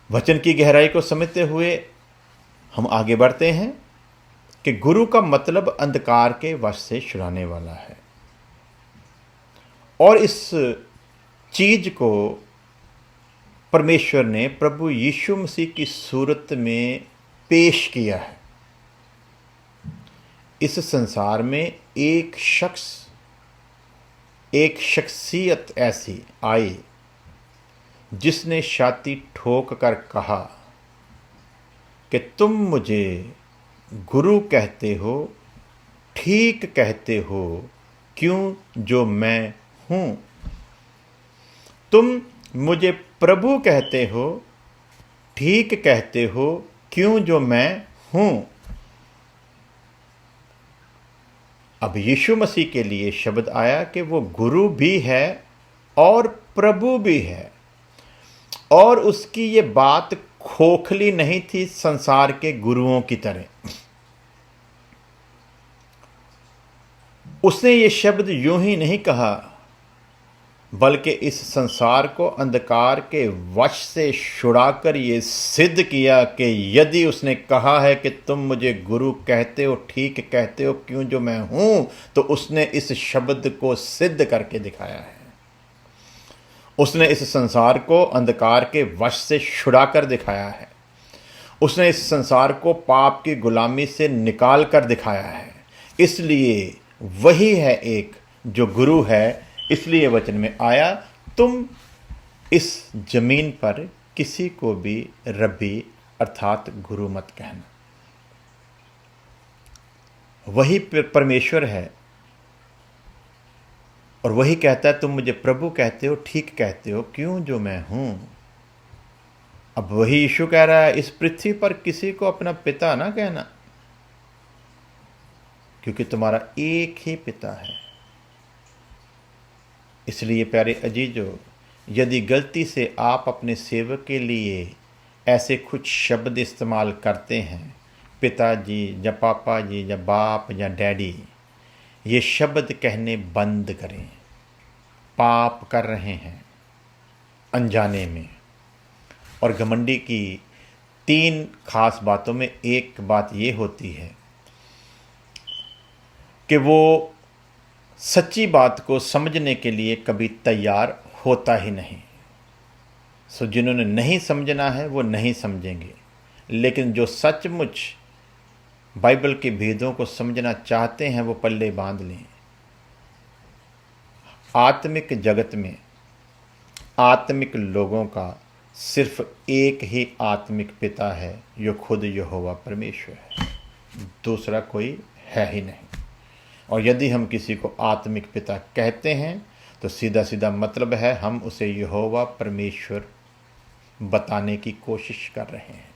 वचन की गहराई को समझते हुए हम आगे बढ़ते हैं कि गुरु का मतलब अंधकार के वश से छुड़ाने वाला है। और इस चीज को परमेश्वर ने प्रभु यीशु मसीह की सूरत में पेश किया है। इस संसार में एक शख्स, एक शख्सियत ऐसी आई जिसने छाती ठोक कर कहा कि तुम मुझे गुरु कहते हो, ठीक कहते हो, क्यों जो मैं हूं। तुम मुझे प्रभु कहते हो, ठीक कहते हो, क्यों जो मैं हूं। अब यीशु मसीह के लिए शब्द आया कि वो गुरु भी है और प्रभु भी है। और उसकी ये बात खोखली नहीं थी संसार के गुरुओं की तरह। उसने ये शब्द यूं ही नहीं कहा, बल्कि इस संसार को अंधकार के वश से छुड़ाकर ये सिद्ध किया कि यदि उसने कहा है कि तुम मुझे गुरु कहते हो, ठीक कहते हो, क्यों जो मैं हूं, तो उसने इस शब्द को सिद्ध करके दिखाया है। उसने इस संसार को अंधकार के वश से छुड़ाकर दिखाया है। उसने इस संसार को पाप की गुलामी से निकाल कर दिखाया है। इसलिए वही है एक जो गुरु है। इसलिए वचन में आया, तुम इस जमीन पर किसी को भी रब्बी अर्थात गुरु मत कहना। वही परमेश्वर है और वही कहता है, तुम मुझे प्रभु कहते हो, ठीक कहते हो, क्यों जो मैं हूं। अब वही यीशु कह रहा है, इस पृथ्वी पर किसी को अपना पिता ना कहना, क्योंकि तुम्हारा एक ही पिता है। इसलिए प्यारे अजीजों, यदि गलती से आप अपने सेवक के लिए ऐसे कुछ शब्द इस्तेमाल करते हैं, पिताजी या पापा जी या बाप या डैडी, ये शब्द कहने बंद करें। पाप कर रहे हैं अनजाने में। और घमंडी की 3 खास बातों में एक बात ये होती है कि वो सच्ची बात को समझने के लिए कभी तैयार होता ही नहीं। सो जिन्होंने नहीं समझना है वो नहीं समझेंगे, लेकिन जो सचमुच बाइबल के भेदों को समझना चाहते हैं वो पल्ले बांध लें। आत्मिक जगत में आत्मिक लोगों का सिर्फ एक ही आत्मिक पिता है, जो खुद यहोवा परमेश्वर है, दूसरा कोई है ही नहीं। और यदि हम किसी को आत्मिक पिता कहते हैं तो सीधा सीधा मतलब है हम उसे यहोवा परमेश्वर बताने की कोशिश कर रहे हैं।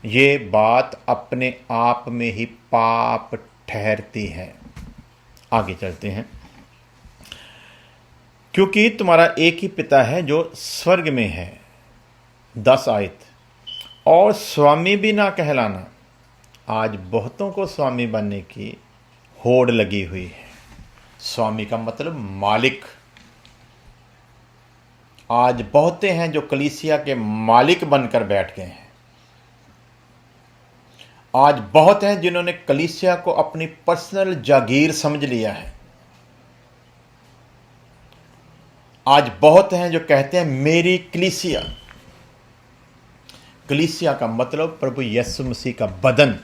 ये बात अपने आप में ही पाप ठहरती है। आगे चलते हैं। क्योंकि तुम्हारा एक ही पिता है जो स्वर्ग में है। 10 आयत। और स्वामी भी ना कहलाना। आज बहुतों को स्वामी बनने की होड़ लगी हुई है। स्वामी का मतलब मालिक। आज बहुते हैं जो कलीसिया के मालिक बनकर बैठ गए हैं। आज बहुत हैं जिन्होंने कलीसिया को अपनी पर्सनल जागीर समझ लिया है। आज बहुत हैं जो कहते हैं मेरी कलीसिया। कलीसिया का मतलब प्रभु यीशु मसीह का बदन।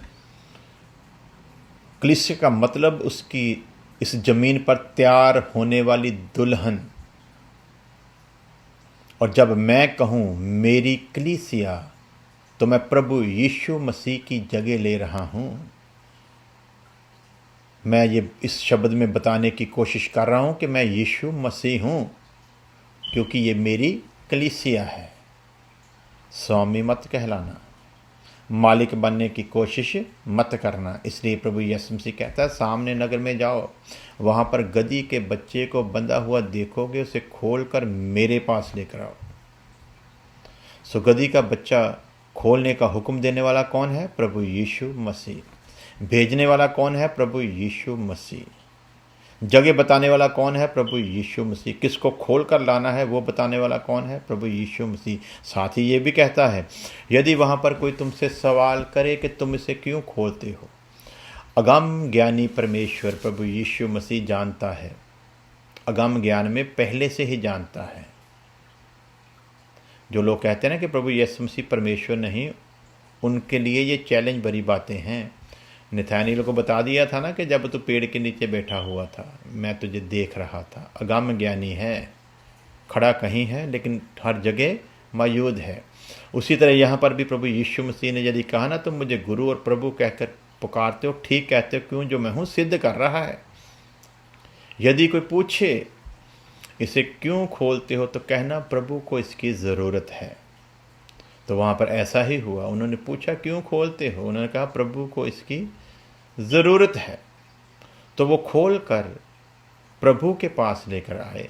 कलीसिया का मतलब उसकी इस जमीन पर तैयार होने वाली दुल्हन। और जब मैं कहूं मेरी कलीसिया, तो मैं प्रभु यीशु मसीह की जगह ले रहा हूं। मैं ये इस शब्द में बताने की कोशिश कर रहा हूं कि मैं यीशु मसीह हूं, क्योंकि ये मेरी कलीसिया है। स्वामी मत कहलाना, मालिक बनने की कोशिश मत करना। इसलिए प्रभु यीशु मसीह कहता है, सामने नगर में जाओ, वहाँ पर गधी के बच्चे को बंधा हुआ देखोगे, उसे खोलकर मेरे पास लेकर आओ। सो गधी का बच्चा खोलने का हुक्म देने वाला कौन है? प्रभु यीशु मसीह। भेजने वाला कौन है? प्रभु यीशु मसीह। जगह बताने वाला कौन है? प्रभु यीशु मसीह। किसको खोल कर लाना है वो बताने वाला कौन है? प्रभु यीशु मसीह। साथ ही ये भी कहता है, यदि वहाँ पर कोई तुमसे सवाल करे कि तुम इसे क्यों खोलते हो, अगम ज्ञानी परमेश्वर प्रभु यीशु मसीह जानता है। अगम ज्ञान में पहले से ही जानता है। जो लोग कहते हैं ना कि प्रभु यीशु मसीह परमेश्वर नहीं, उनके लिए ये चैलेंज भरी बातें हैं। नथानिएल को बता दिया था ना कि जब तू पेड़ के नीचे बैठा हुआ था, मैं तुझे देख रहा था। अगम ज्ञानी है, खड़ा कहीं है लेकिन हर जगह मौजूद है। उसी तरह यहाँ पर भी प्रभु यीशु मसीह ने यदि कहा ना, तुम मुझे गुरु और प्रभु कहकर पुकारते हो, ठीक कहते हो, क्यों जो मैं हूँ सिद्ध कर रहा है। यदि कोई पूछे इसे क्यों खोलते हो, तो कहना प्रभु को इसकी ज़रूरत है। तो वहाँ पर ऐसा ही हुआ। उन्होंने पूछा क्यों खोलते हो, उन्होंने कहा प्रभु को इसकी ज़रूरत है। तो वो खोल कर प्रभु के पास लेकर आए।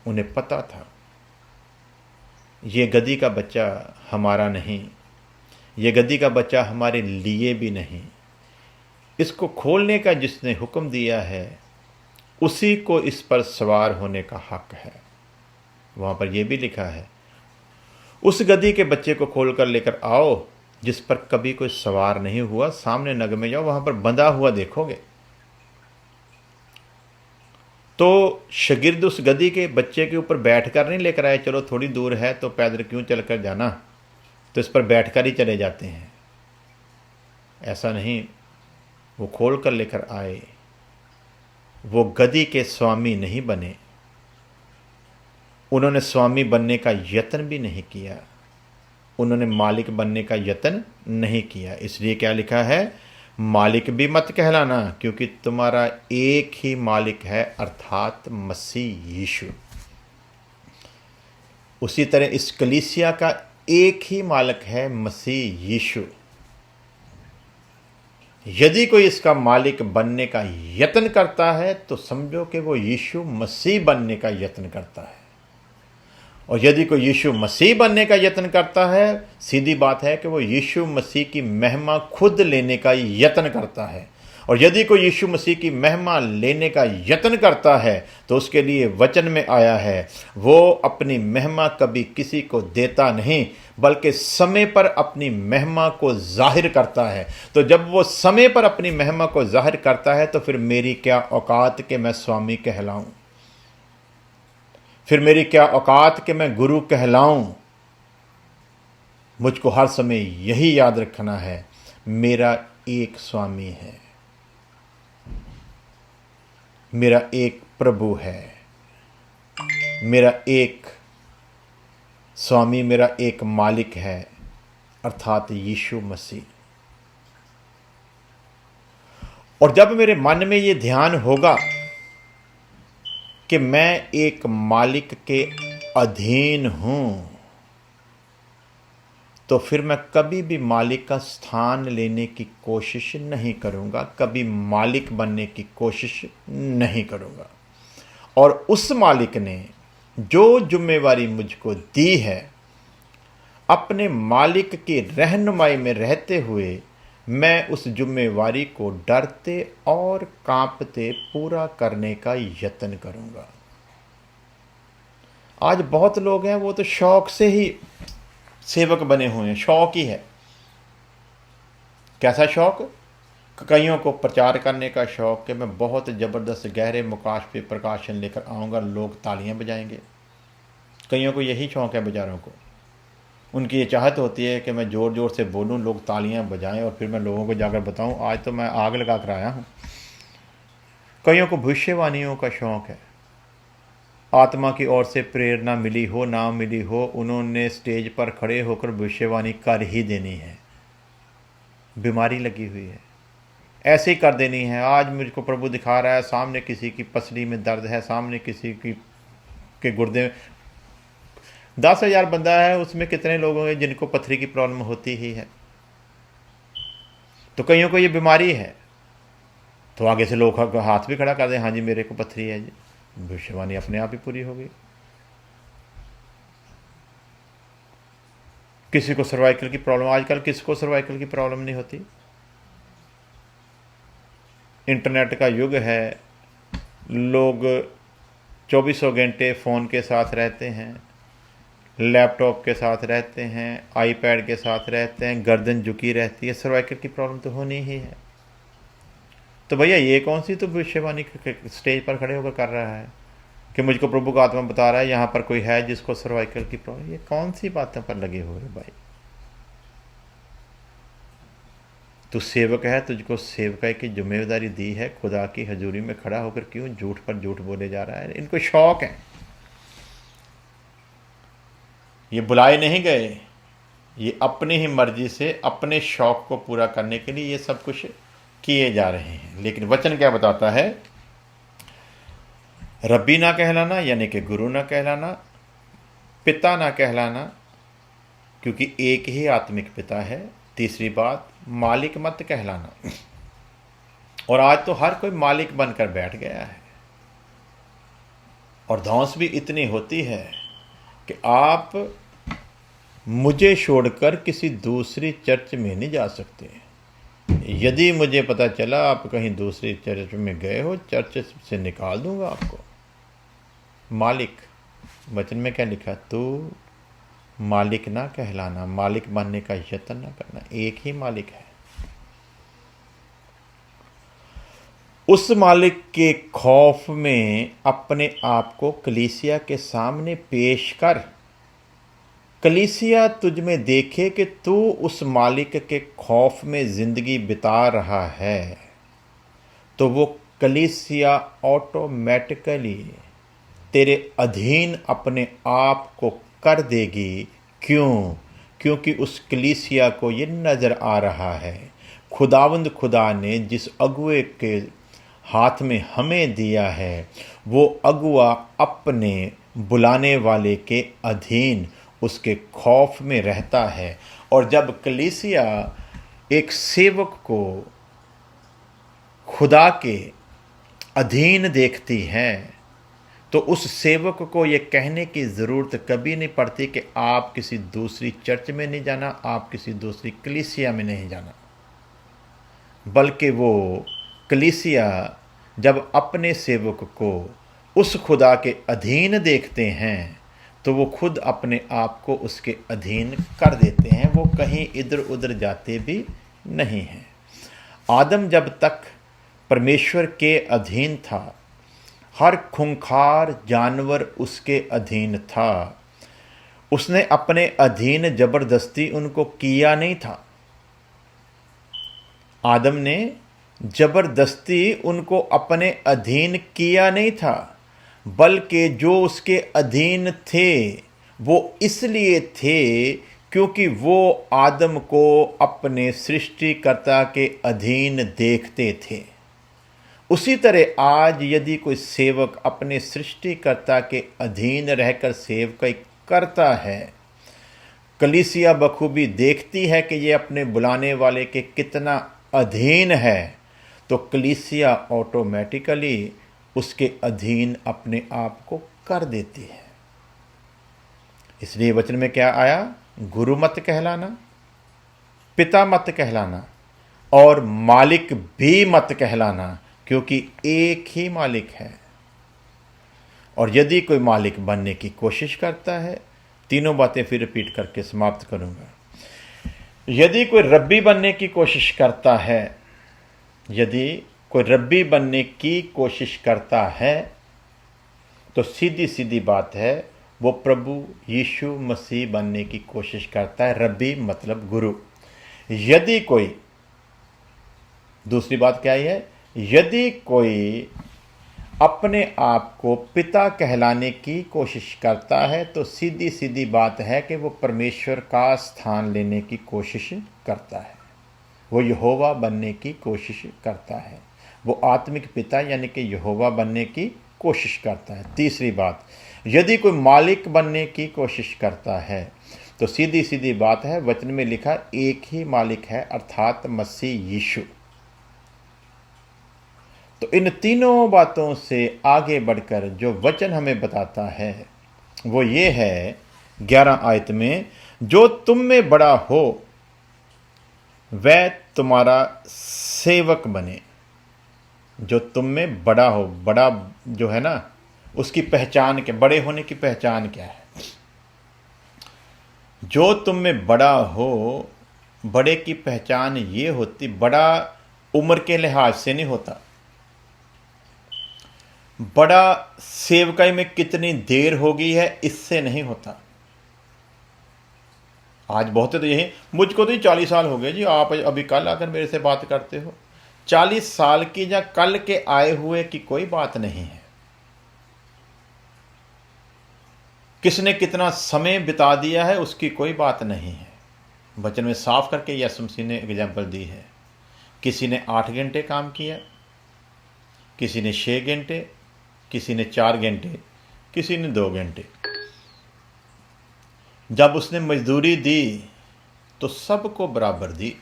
उन्हें पता था ये गधी का बच्चा हमारा नहीं, ये गधी का बच्चा हमारे लिए भी नहीं। इसको खोलने का जिसने हुक्म दिया है उसी को इस पर सवार होने का हक है। वहाँ पर यह भी लिखा है, उस गधी के बच्चे को खोलकर लेकर आओ जिस पर कभी कोई सवार नहीं हुआ। सामने नगर में जाओ, वहाँ पर बंधा हुआ देखोगे। तो शागिर्द उस गधी के बच्चे के ऊपर बैठकर नहीं लेकर आए, चलो थोड़ी दूर है तो पैदल क्यों चलकर जाना, तो इस पर बैठकर ही चले जाते हैं। ऐसा नहीं, वो खोल कर लेकर आए। वो गधी के स्वामी नहीं बने, उन्होंने स्वामी बनने का यत्न भी नहीं किया, उन्होंने मालिक बनने का यत्न नहीं किया। इसलिए क्या लिखा है, मालिक भी मत कहलाना, क्योंकि तुम्हारा एक ही मालिक है, अर्थात मसीह यीशु। उसी तरह इस कलीसिया का एक ही मालिक है, मसीह यीशु। यदि कोई इसका मालिक बनने का यत्न करता है तो समझो कि वो यीशु मसीह बनने का यत्न करता है। और यदि कोई यीशु मसीह बनने का यत्न करता है, सीधी बात है कि वो यीशु मसीह की महिमा खुद लेने का यत्न करता है। और यदि कोई यीशु मसीह की महिमा लेने का यत्न करता है तो उसके लिए वचन में आया है, वो अपनी महिमा कभी किसी को देता नहीं, बल्कि समय पर अपनी महिमा को जाहिर करता है। तो जब वो समय पर अपनी महिमा को जाहिर करता है तो फिर मेरी क्या औकात कि मैं स्वामी कहलाऊं, फिर मेरी क्या औकात कि मैं गुरु कहलाऊं। मुझको हर समय यही याद रखना है, मेरा एक स्वामी है, मेरा एक प्रभु है, मेरा एक स्वामी, मेरा एक मालिक है, अर्थात यीशु मसीह। और जब मेरे मन में ये ध्यान होगा कि मैं एक मालिक के अधीन हूं, तो फिर मैं कभी भी मालिक का स्थान लेने की कोशिश नहीं करूंगा, कभी मालिक बनने की कोशिश नहीं करूंगा। और उस मालिक ने जो जिम्मेवारी मुझको दी है, अपने मालिक की रहनुमाई में रहते हुए मैं उस जिम्मेवारी को डरते और कांपते पूरा करने का यत्न करूंगा। आज बहुत लोग हैं वो तो शौक से ही सेवक बने हुए हैं, शौक ही है। कैसा शौक? कईयों को प्रचार करने का शौक कि मैं बहुत ज़बरदस्त गहरे मुकाश पे प्रकाशन लेकर आऊँगा, लोग तालियां बजाएंगे। कईयों को यही शौक है बेचारों को, उनकी ये चाहत होती है कि मैं ज़ोर ज़ोर से बोलूं, लोग तालियां बजाएं और फिर मैं लोगों को जाकर बताऊं आज तो मैं आग लगा कर आया हूँ। कईयों को भविष्यवाणियों का शौक है, आत्मा की ओर से प्रेरणा मिली हो ना मिली हो, उन्होंने स्टेज पर खड़े होकर भविष्यवाणी कर ही देनी है। बीमारी लगी हुई है, ऐसे ही कर देनी है। आज मुझको प्रभु दिखा रहा है, सामने किसी की पसली में दर्द है, सामने किसी की के गुर्दे में 10,000 बंदा है, उसमें कितने लोगों हैं जिनको पथरी की प्रॉब्लम होती ही है। तो कईयों को ये बीमारी है, तो आगे से लोग हाथ भी खड़ा कर दें, हाँ जी मेरे को पथरी है जी, भविष्यवाणी अपने आप ही पूरी हो गई। किसी को सर्वाइकल की प्रॉब्लम, आजकल किसको सर्वाइकल की प्रॉब्लम नहीं होती। इंटरनेट का युग है, लोग 24 घंटे फ़ोन के साथ रहते हैं, लैपटॉप के साथ रहते हैं, आईपैड के साथ रहते हैं, गर्दन झुकी रहती है, सर्वाइकल की प्रॉब्लम तो होनी ही है। तो भैया ये कौन सी तो भविष्यवाणी स्टेज पर खड़े होकर कर रहा है कि मुझको प्रभु का आत्मा बता रहा है यहाँ पर कोई है जिसको सर्वाइकल की प्रॉब्लम। ये कौन सी बातों पर लगे हुए भाई? तू सेवक है, तुझको सेवकाई की जिम्मेदारी दी है, खुदा की हजूरी में खड़ा होकर क्यों झूठ पर झूठ बोले जा रहा है? इनको शौक है, ये बुलाए नहीं गए, ये अपनी ही मर्जी से अपने शौक को पूरा करने के लिए ये सब कुछ किए जा रहे हैं। लेकिन वचन क्या बताता है? रब्बी ना कहलाना, यानी कि गुरु ना कहलाना, पिता ना कहलाना, क्योंकि एक ही आत्मिक पिता है। तीसरी बात, मालिक मत कहलाना। और आज तो हर कोई मालिक बनकर बैठ गया है, और धौंस भी इतनी होती है कि आप मुझे छोड़कर किसी दूसरी चर्च में नहीं जा सकते। यदि मुझे पता चला आप कहीं दूसरी चर्च में गए हो, चर्च से निकाल दूंगा आपको। मालिक, वचन में क्या लिखा? तू मालिक ना कहलाना, मालिक बनने का यत्न ना करना। एक ही मालिक है। उस मालिक के खौफ में अपने आप को कलीसिया के सामने पेश कर। कलीसिया तुझ में देखे कि तू उस मालिक के खौफ में जिंदगी बिता रहा है, तो वो कलीसिया ऑटोमेटिकली तेरे अधीन अपने आप को कर देगी। क्यों? क्योंकि उस कलीसिया को ये नज़र आ रहा है, खुदावंद खुदा ने जिस अगुए के हाथ में हमें दिया है, वो अगुआ अपने बुलाने वाले के अधीन उसके खौफ में रहता है। और जब कलीसिया एक सेवक को खुदा के अधीन देखती है, तो उस सेवक को ये कहने की ज़रूरत कभी नहीं पड़ती कि आप किसी दूसरी चर्च में नहीं जाना, आप किसी दूसरी कलीसिया में नहीं जाना। बल्कि वो कलीसिया जब अपने सेवक को उस खुदा के अधीन देखते हैं, तो वो खुद अपने आप को उसके अधीन कर देते हैं। वो कहीं इधर उधर जाते भी नहीं हैं। आदम जब तक परमेश्वर के अधीन था, हर खूंखार जानवर उसके अधीन था। उसने अपने अधीन जबरदस्ती उनको किया नहीं था। आदम ने जबरदस्ती उनको अपने अधीन किया नहीं था, बल्कि जो उसके अधीन थे वो इसलिए थे क्योंकि वो आदम को अपने सृष्टिकर्ता के अधीन देखते थे। उसी तरह आज यदि कोई सेवक अपने सृष्टिकर्ता के अधीन रहकर सेवकाई करता है, कलीसिया बखूबी देखती है कि ये अपने बुलाने वाले के कितना अधीन है, तो कलीसिया ऑटोमेटिकली उसके अधीन अपने आप को कर देती है। इसलिए वचन में क्या आया? गुरु मत कहलाना, पिता मत कहलाना, और मालिक भी मत कहलाना, क्योंकि एक ही मालिक है। और यदि कोई मालिक बनने की कोशिश करता है, तीनों बातें फिर रिपीट करके समाप्त करूंगा। यदि कोई रब्बी बनने की कोशिश करता है, यदि कोई रब्बी बनने की कोशिश करता है, तो सीधी सीधी बात है, वो प्रभु यीशु मसीह बनने की कोशिश करता है। रब्बी मतलब गुरु। यदि कोई, दूसरी बात क्या है? यदि कोई अपने आप को पिता कहलाने की कोशिश करता है, तो सीधी सीधी बात है कि वो परमेश्वर का स्थान लेने की कोशिश करता है। वो यहोवा बनने की कोशिश करता है। वो आत्मिक पिता यानी कि यहोवा बनने की कोशिश करता है। तीसरी बात, यदि कोई मालिक बनने की कोशिश करता है, तो सीधी सीधी बात है, वचन में लिखा एक ही मालिक है, अर्थात मसीह यीशु। तो इन तीनों बातों से आगे बढ़कर जो वचन हमें बताता है वो ये है 11 आयत में, जो तुम में बड़ा हो वह तुम्हारा सेवक बने। जो तुम में बड़ा हो, बड़ा जो है ना, उसकी पहचान क्या, बड़े होने की पहचान क्या है? जो तुम में बड़ा हो, बड़े की पहचान ये होती, बड़ा उम्र के लिहाज से नहीं होता, बड़ा सेवकाई में कितनी देर हो गई है इससे नहीं होता। आज बहुत है तो यही, मुझको तो ही 40 साल हो गए जी, आप अभी कल आकर मेरे से बात करते हो। 40 साल की या कल के आए हुए की कोई बात नहीं है। किसने कितना समय बिता दिया है उसकी कोई बात नहीं है। वचन में साफ करके यीशु मसीह ने एग्जाम्पल दी है। किसी ने 8 घंटे काम किया, किसी ने 6 घंटे, किसी ने 4 घंटे, किसी ने 2 घंटे। जब उसने मजदूरी दी तो सबको बराबर दी।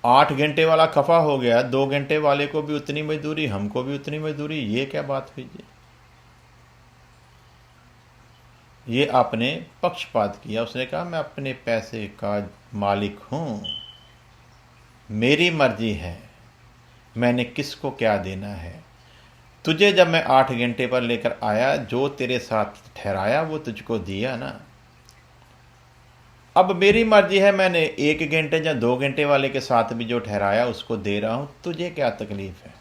8 घंटे वाला खफा हो गया, 2 घंटे वाले को भी उतनी मजदूरी, हमको भी उतनी मजदूरी। ये क्या बात हुई जी? ये आपने पक्षपात किया। उसने कहा मैं अपने पैसे का मालिक हूँ, मेरी मर्जी है, मैंने किसको क्या देना है। तुझे जब मैं 8 घंटे पर लेकर आया, जो तेरे साथ ठहराया वो तुझको दिया ना। अब मेरी मर्जी है, मैंने 1 घंटे या 2 घंटे वाले के साथ भी जो ठहराया उसको दे रहा हूं, तुझे क्या तकलीफ है।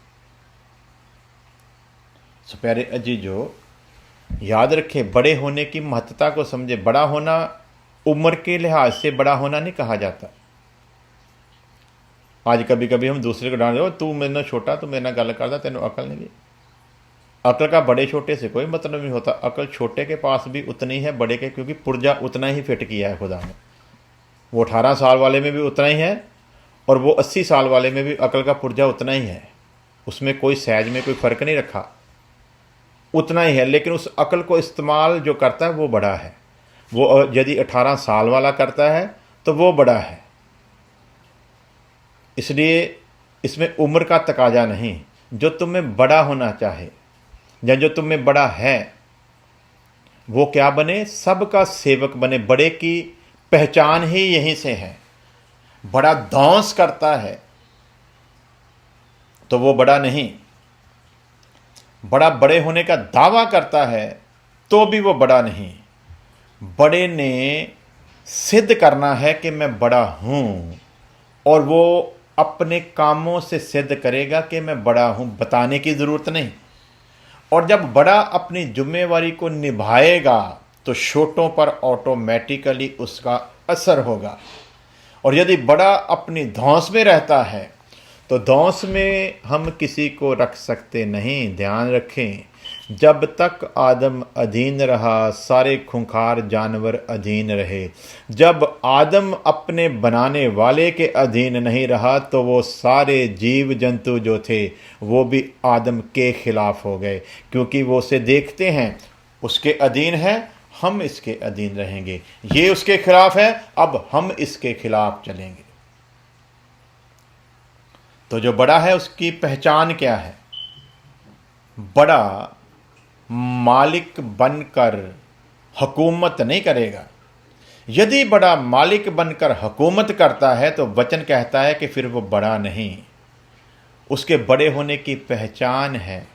सो प्यारे अजीजो, याद रखे, बड़े होने की महत्ता को समझे। बड़ा होना उम्र के लिहाज से बड़ा होना नहीं कहा जाता। आज कभी कभी हम दूसरे को डांट दो, तू मेरे ना छोटा, तू मेरे ना गल करता, तेन अकल नहीं। अकल का बड़े छोटे से कोई मतलब नहीं होता। अकल छोटे के पास भी उतनी है बड़े के, क्योंकि पुर्जा उतना ही फिट किया है खुदा ने। वो 18 साल वाले में भी उतना ही है और वो 80 साल वाले में भी अकल का पुर्जा उतना ही है। उसमें कोई सहज में कोई फ़र्क नहीं रखा, उतना ही है। लेकिन उस अकल को इस्तेमाल जो करता है वो बड़ा है। वो यदि 18 साल वाला करता है तो वो बड़ा है। इसलिए इसमें उम्र का तकाजा नहीं। जो तुम्हें बड़ा होना चाहे या जो तुम्हें बड़ा है वो क्या बने, सबका सेवक बने। बड़े की पहचान ही यहीं से है। बड़ा दौंस करता है तो वो बड़ा नहीं। बड़ा बड़े होने का दावा करता है तो भी वो बड़ा नहीं। बड़े ने सिद्ध करना है कि मैं बड़ा हूं, और वो अपने कामों से सिद्ध करेगा कि मैं बड़ा हूं, बताने की ज़रूरत नहीं। और जब बड़ा अपनी जिम्मेवारी को निभाएगा तो छोटों पर ऑटोमेटिकली उसका असर होगा। और यदि बड़ा अपनी धौंस में रहता है तो धौंस में हम किसी को रख सकते नहीं। ध्यान रखें, जब तक आदम अधीन रहा, सारे खूंखार जानवर अधीन रहे। जब आदम अपने बनाने वाले के अधीन नहीं रहा तो वो सारे जीव जंतु जो थे वो भी आदम के खिलाफ हो गए, क्योंकि वो उसे देखते हैं, उसके अधीन है, हम इसके अधीन रहेंगे। ये उसके खिलाफ है, अब हम इसके खिलाफ चलेंगे। तो जो बड़ा है उसकी पहचान क्या है? बड़ा मालिक बनकर हुकूमत नहीं करेगा। यदि बड़ा मालिक बनकर हुकूमत करता है तो वचन कहता है कि फिर वो बड़ा नहीं। उसके बड़े होने की पहचान है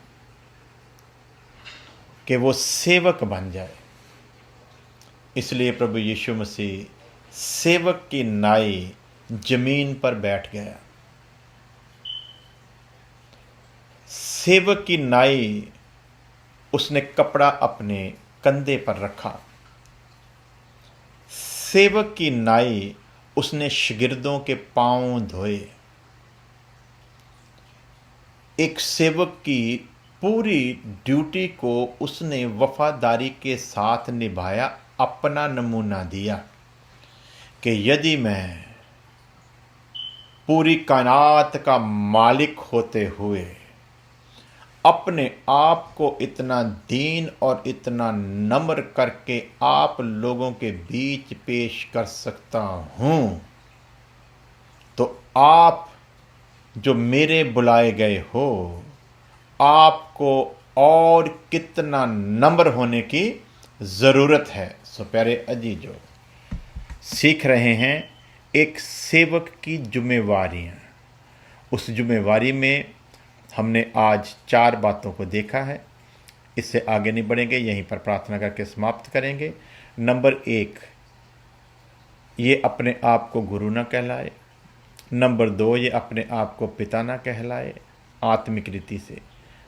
कि वो सेवक बन जाए। इसलिए प्रभु यीशु मसीह सेवक की नाई जमीन पर बैठ गया। सेवक की नाई, उसने कपड़ा अपने कंधे पर रखा। सेवक की नाई, उसने शागिर्दों के पांव धोए। एक सेवक की पूरी ड्यूटी को उसने वफादारी के साथ निभाया, अपना नमूना दिया कि यदि मैं पूरी कायनात का मालिक होते हुए अपने आप को इतना दीन और इतना नम्र करके आप लोगों के बीच पेश कर सकता हूँ, तो आप जो मेरे बुलाए गए हो, आपको और कितना नम्र होने की ज़रूरत है। सो प्यारे अजीजों, सीख रहे हैं एक सेवक की जिम्मेवारियाँ। उस जिम्मेवारी में हमने आज 4 बातों को देखा है। इससे आगे नहीं बढ़ेंगे, यहीं पर प्रार्थना करके समाप्त करेंगे। नंबर 1, ये अपने आप को गुरु न कहलाए। नंबर 2, ये अपने आप को पिता न कहलाए आत्मिक रीति से।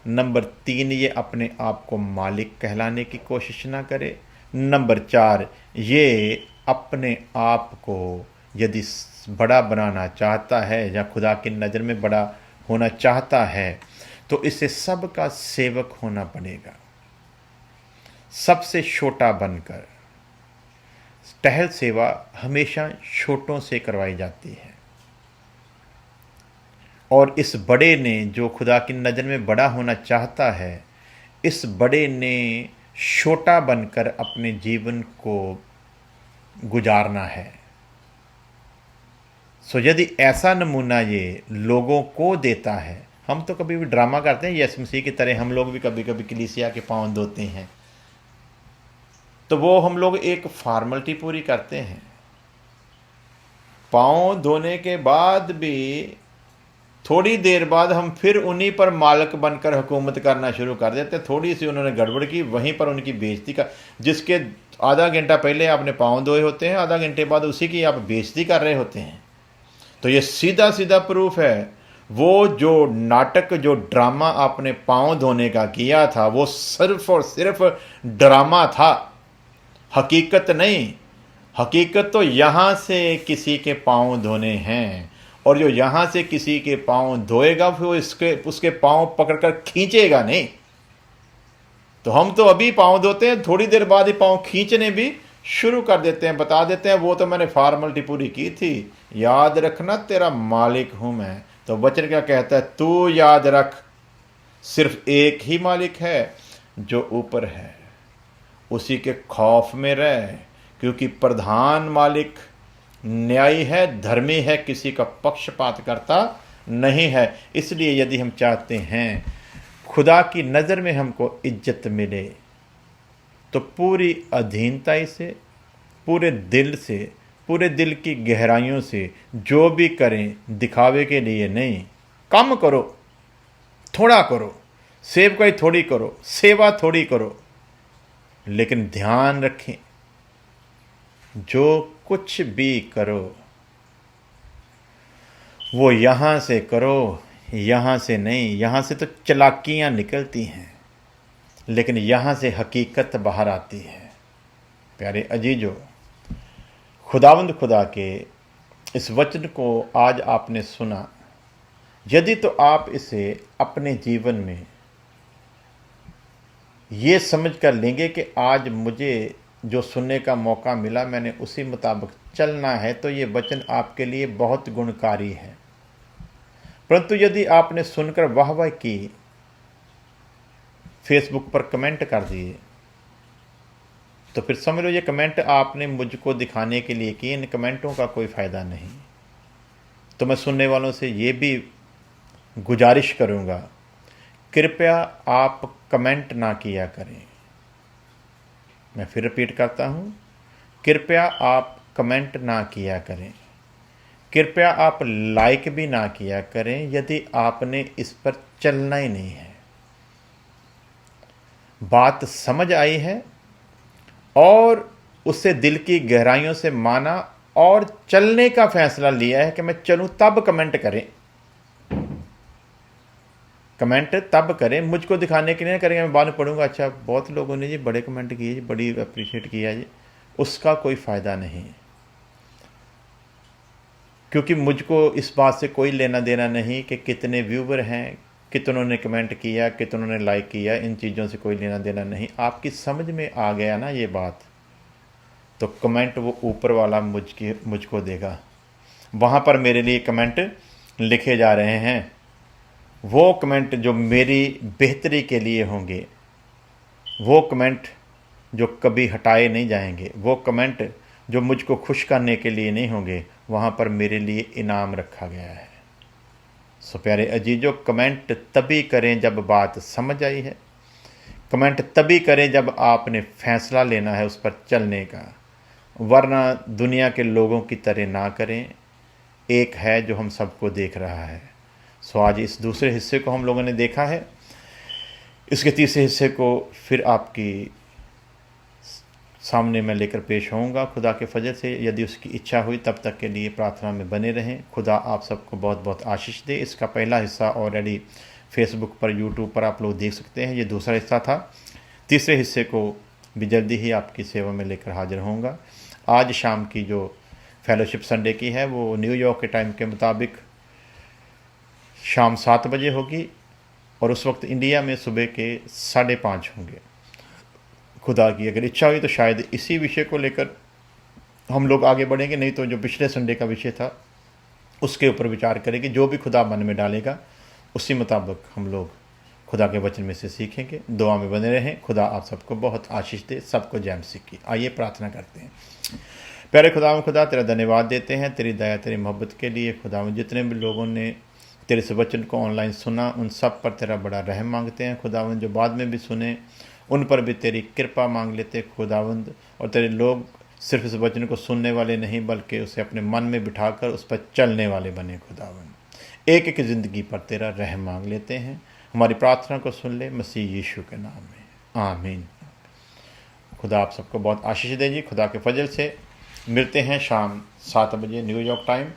नंबर 3, ये अपने आप को मालिक कहलाने की कोशिश ना करे। नंबर 4, ये अपने आप को यदि बड़ा बनाना चाहता है या खुदा की नज़र में बड़ा होना चाहता है तो इसे सबका सेवक होना पड़ेगा। सबसे छोटा बनकर। टहल सेवा हमेशा छोटों से करवाई जाती है, और इस बड़े ने, जो खुदा की नज़र में बड़ा होना चाहता है, इस बड़े ने छोटा बनकर अपने जीवन को गुजारना है। सो यदि ऐसा नमूना ये लोगों को देता है, हम तो कभी भी ड्रामा करते हैं यीशु मसीह की तरह, हम लोग भी कभी कभी कलीसिया के पाँव धोते हैं। तो वो हम लोग एक फॉर्मेलिटी पूरी करते हैं। पाँव धोने के बाद भी थोड़ी देर बाद हम फिर उन्हीं पर मालिक बनकर हुकूमत करना शुरू कर देते। थोड़ी सी उन्होंने गड़बड़ की, वहीं पर उनकी बेइज्जती का, जिसके आधा घंटा पहले आपने पाँव धोए होते हैं, आधा घंटे बाद उसी की आप बेइज्जती कर रहे होते हैं। तो ये सीधा सीधा प्रूफ है, वो जो नाटक, जो ड्रामा आपने पाँव धोने का किया था, वो सिर्फ और सिर्फ ड्रामा था, हकीकत नहीं। हकीकत तो यहाँ से किसी के पाँव धोने हैं, और जो यहाँ से किसी के पाँव धोएगा फिर उसके पाँव पकड़कर खींचेगा नहीं। तो हम तो अभी पाँव धोते हैं, थोड़ी देर बाद ही पाँव खींचने भी शुरू कर देते हैं, बता देते हैं वो तो मैंने फॉर्मेलिटी पूरी की थी, याद रखना तेरा मालिक हूँ मैं। तो वचन क्या कहता है? तू याद रख, सिर्फ एक ही मालिक है जो ऊपर है, उसी के खौफ में रह, क्योंकि प्रधान मालिक न्यायी है, धर्मी है, किसी का पक्षपात करता नहीं है। इसलिए यदि हम चाहते हैं खुदा की नज़र में हमको इज्जत मिले, तो पूरी अधीनता से, पूरे दिल से, पूरे दिल की गहराइयों से जो भी करें, दिखावे के लिए नहीं। कम करो, थोड़ा करो, सेवकाई थोड़ी करो, सेवा थोड़ी करो, लेकिन ध्यान रखें जो कुछ भी करो वो यहाँ से करो, यहाँ से नहीं। यहाँ से तो चालाकियाँ निकलती हैं, लेकिन यहाँ से हकीकत बाहर आती है। प्यारे अजीजों, खुदावंद खुदा के इस वचन को आज आपने सुना, यदि तो आप इसे अपने जीवन में ये समझ कर लेंगे कि आज मुझे जो सुनने का मौका मिला मैंने उसी मुताबिक चलना है, तो ये वचन आपके लिए बहुत गुणकारी है। परंतु यदि आपने सुनकर वाह वाह की, फेसबुक पर कमेंट कर दिए, तो फिर समझ लो ये कमेंट आपने मुझको दिखाने के लिए किए, इन कमेंटों का कोई फ़ायदा नहीं। तो मैं सुनने वालों से ये भी गुजारिश करूँगा, कृपया आप कमेंट ना किया करें। मैं फिर रिपीट करता हूँ, कृपया आप कमेंट ना किया करें, कृपया आप लाइक भी ना किया करें यदि आपने इस पर चलना ही नहीं है। बात समझ आई है और उससे दिल की गहराइयों से माना और चलने का फैसला लिया है कि मैं चलूँ, तब कमेंट करें। कमेंट तब करें, मुझको दिखाने के लिए ना करेंगे। मैं बाद में पढ़ूंगा, अच्छा बहुत लोगों ने जी बड़े कमेंट किए जी, बड़ी अप्रिशिएट किया जी, उसका कोई फ़ायदा नहीं, क्योंकि मुझको इस बात से कोई लेना देना नहीं कि कितने व्यूवर हैं, कितनों ने कमेंट किया, कितनों ने लाइक किया, इन चीज़ों से कोई लेना देना नहीं। आपकी समझ में आ गया ना ये बात, तो कमेंट वो ऊपर वाला मुझको देगा। वहाँ पर मेरे लिए कमेंट लिखे जा रहे हैं, वो कमेंट जो मेरी बेहतरी के लिए होंगे, वो कमेंट जो कभी हटाए नहीं जाएंगे, वो कमेंट जो मुझको खुश करने के लिए नहीं होंगे, वहाँ पर मेरे लिए इनाम रखा गया है। सो प्यारे अजीजों, कमेंट तभी करें जब बात समझ आई है, कमेंट तभी करें जब आपने फ़ैसला लेना है उस पर चलने का, वरना दुनिया के लोगों की तरह ना करें। एक है जो हम सबको देख रहा है। सो आज इस दूसरे हिस्से को हम लोगों ने देखा है, इसके तीसरे हिस्से को फिर आपकी सामने मैं लेकर पेश होऊंगा खुदा के फजल से, यदि उसकी इच्छा हुई। तब तक के लिए प्रार्थना में बने रहें। खुदा आप सबको बहुत बहुत आशीष दे। इसका पहला हिस्सा ऑलरेडी फेसबुक पर, यूट्यूब पर आप लोग देख सकते हैं, ये दूसरा हिस्सा था। तीसरे हिस्से को भी जल्दी ही आपकी सेवा में लेकर हाजिर होऊंगा। आज शाम की जो फेलोशिप संडे की है वो न्यूयॉर्क के टाइम के मुताबिक शाम 7 बजे होगी, और उस वक्त इंडिया में सुबह के 5:30 होंगे। खुदा की अगर इच्छा हुई तो शायद इसी विषय को लेकर हम लोग आगे बढ़ेंगे, नहीं तो जो पिछले संडे का विषय था उसके ऊपर विचार करेंगे। जो भी खुदा मन में डालेगा उसी मुताबिक हम लोग खुदा के वचन में से सीखेंगे। दुआ में बने रहें। खुदा आप सबको बहुत आशीष दे, सबको जय मसीह की। आइए प्रार्थना करते हैं। प्यारे खुदा तेरा धन्यवाद देते हैं तेरी दया, तेरी मोहब्बत के लिए। खुदा जितने भी लोगों ने तेरे इस वचन को ऑनलाइन सुना, उन सब पर तेरा बड़ा रहम मांगते हैं। खुदावन जो बाद में भी सुने उन पर भी तेरी कृपा मांग लेते खुदावंद, और तेरे लोग सिर्फ इस वचन को सुनने वाले नहीं बल्कि उसे अपने मन में बिठाकर उस पर चलने वाले बने खुदावंद। एक एक ज़िंदगी पर तेरा रहम मांग लेते हैं। हमारी प्रार्थना को सुन ले मसीह यीशु के नाम में, आमीन। खुदा आप सबको बहुत आशीष दे जी। खुदा के फजल से मिलते हैं शाम 7 बजे न्यूयॉर्क टाइम,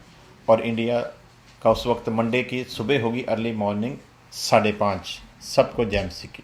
और इंडिया का उस वक्त मंडे की सुबह होगी, अर्ली मॉर्निंग 5:30। सबको जय मसीह की।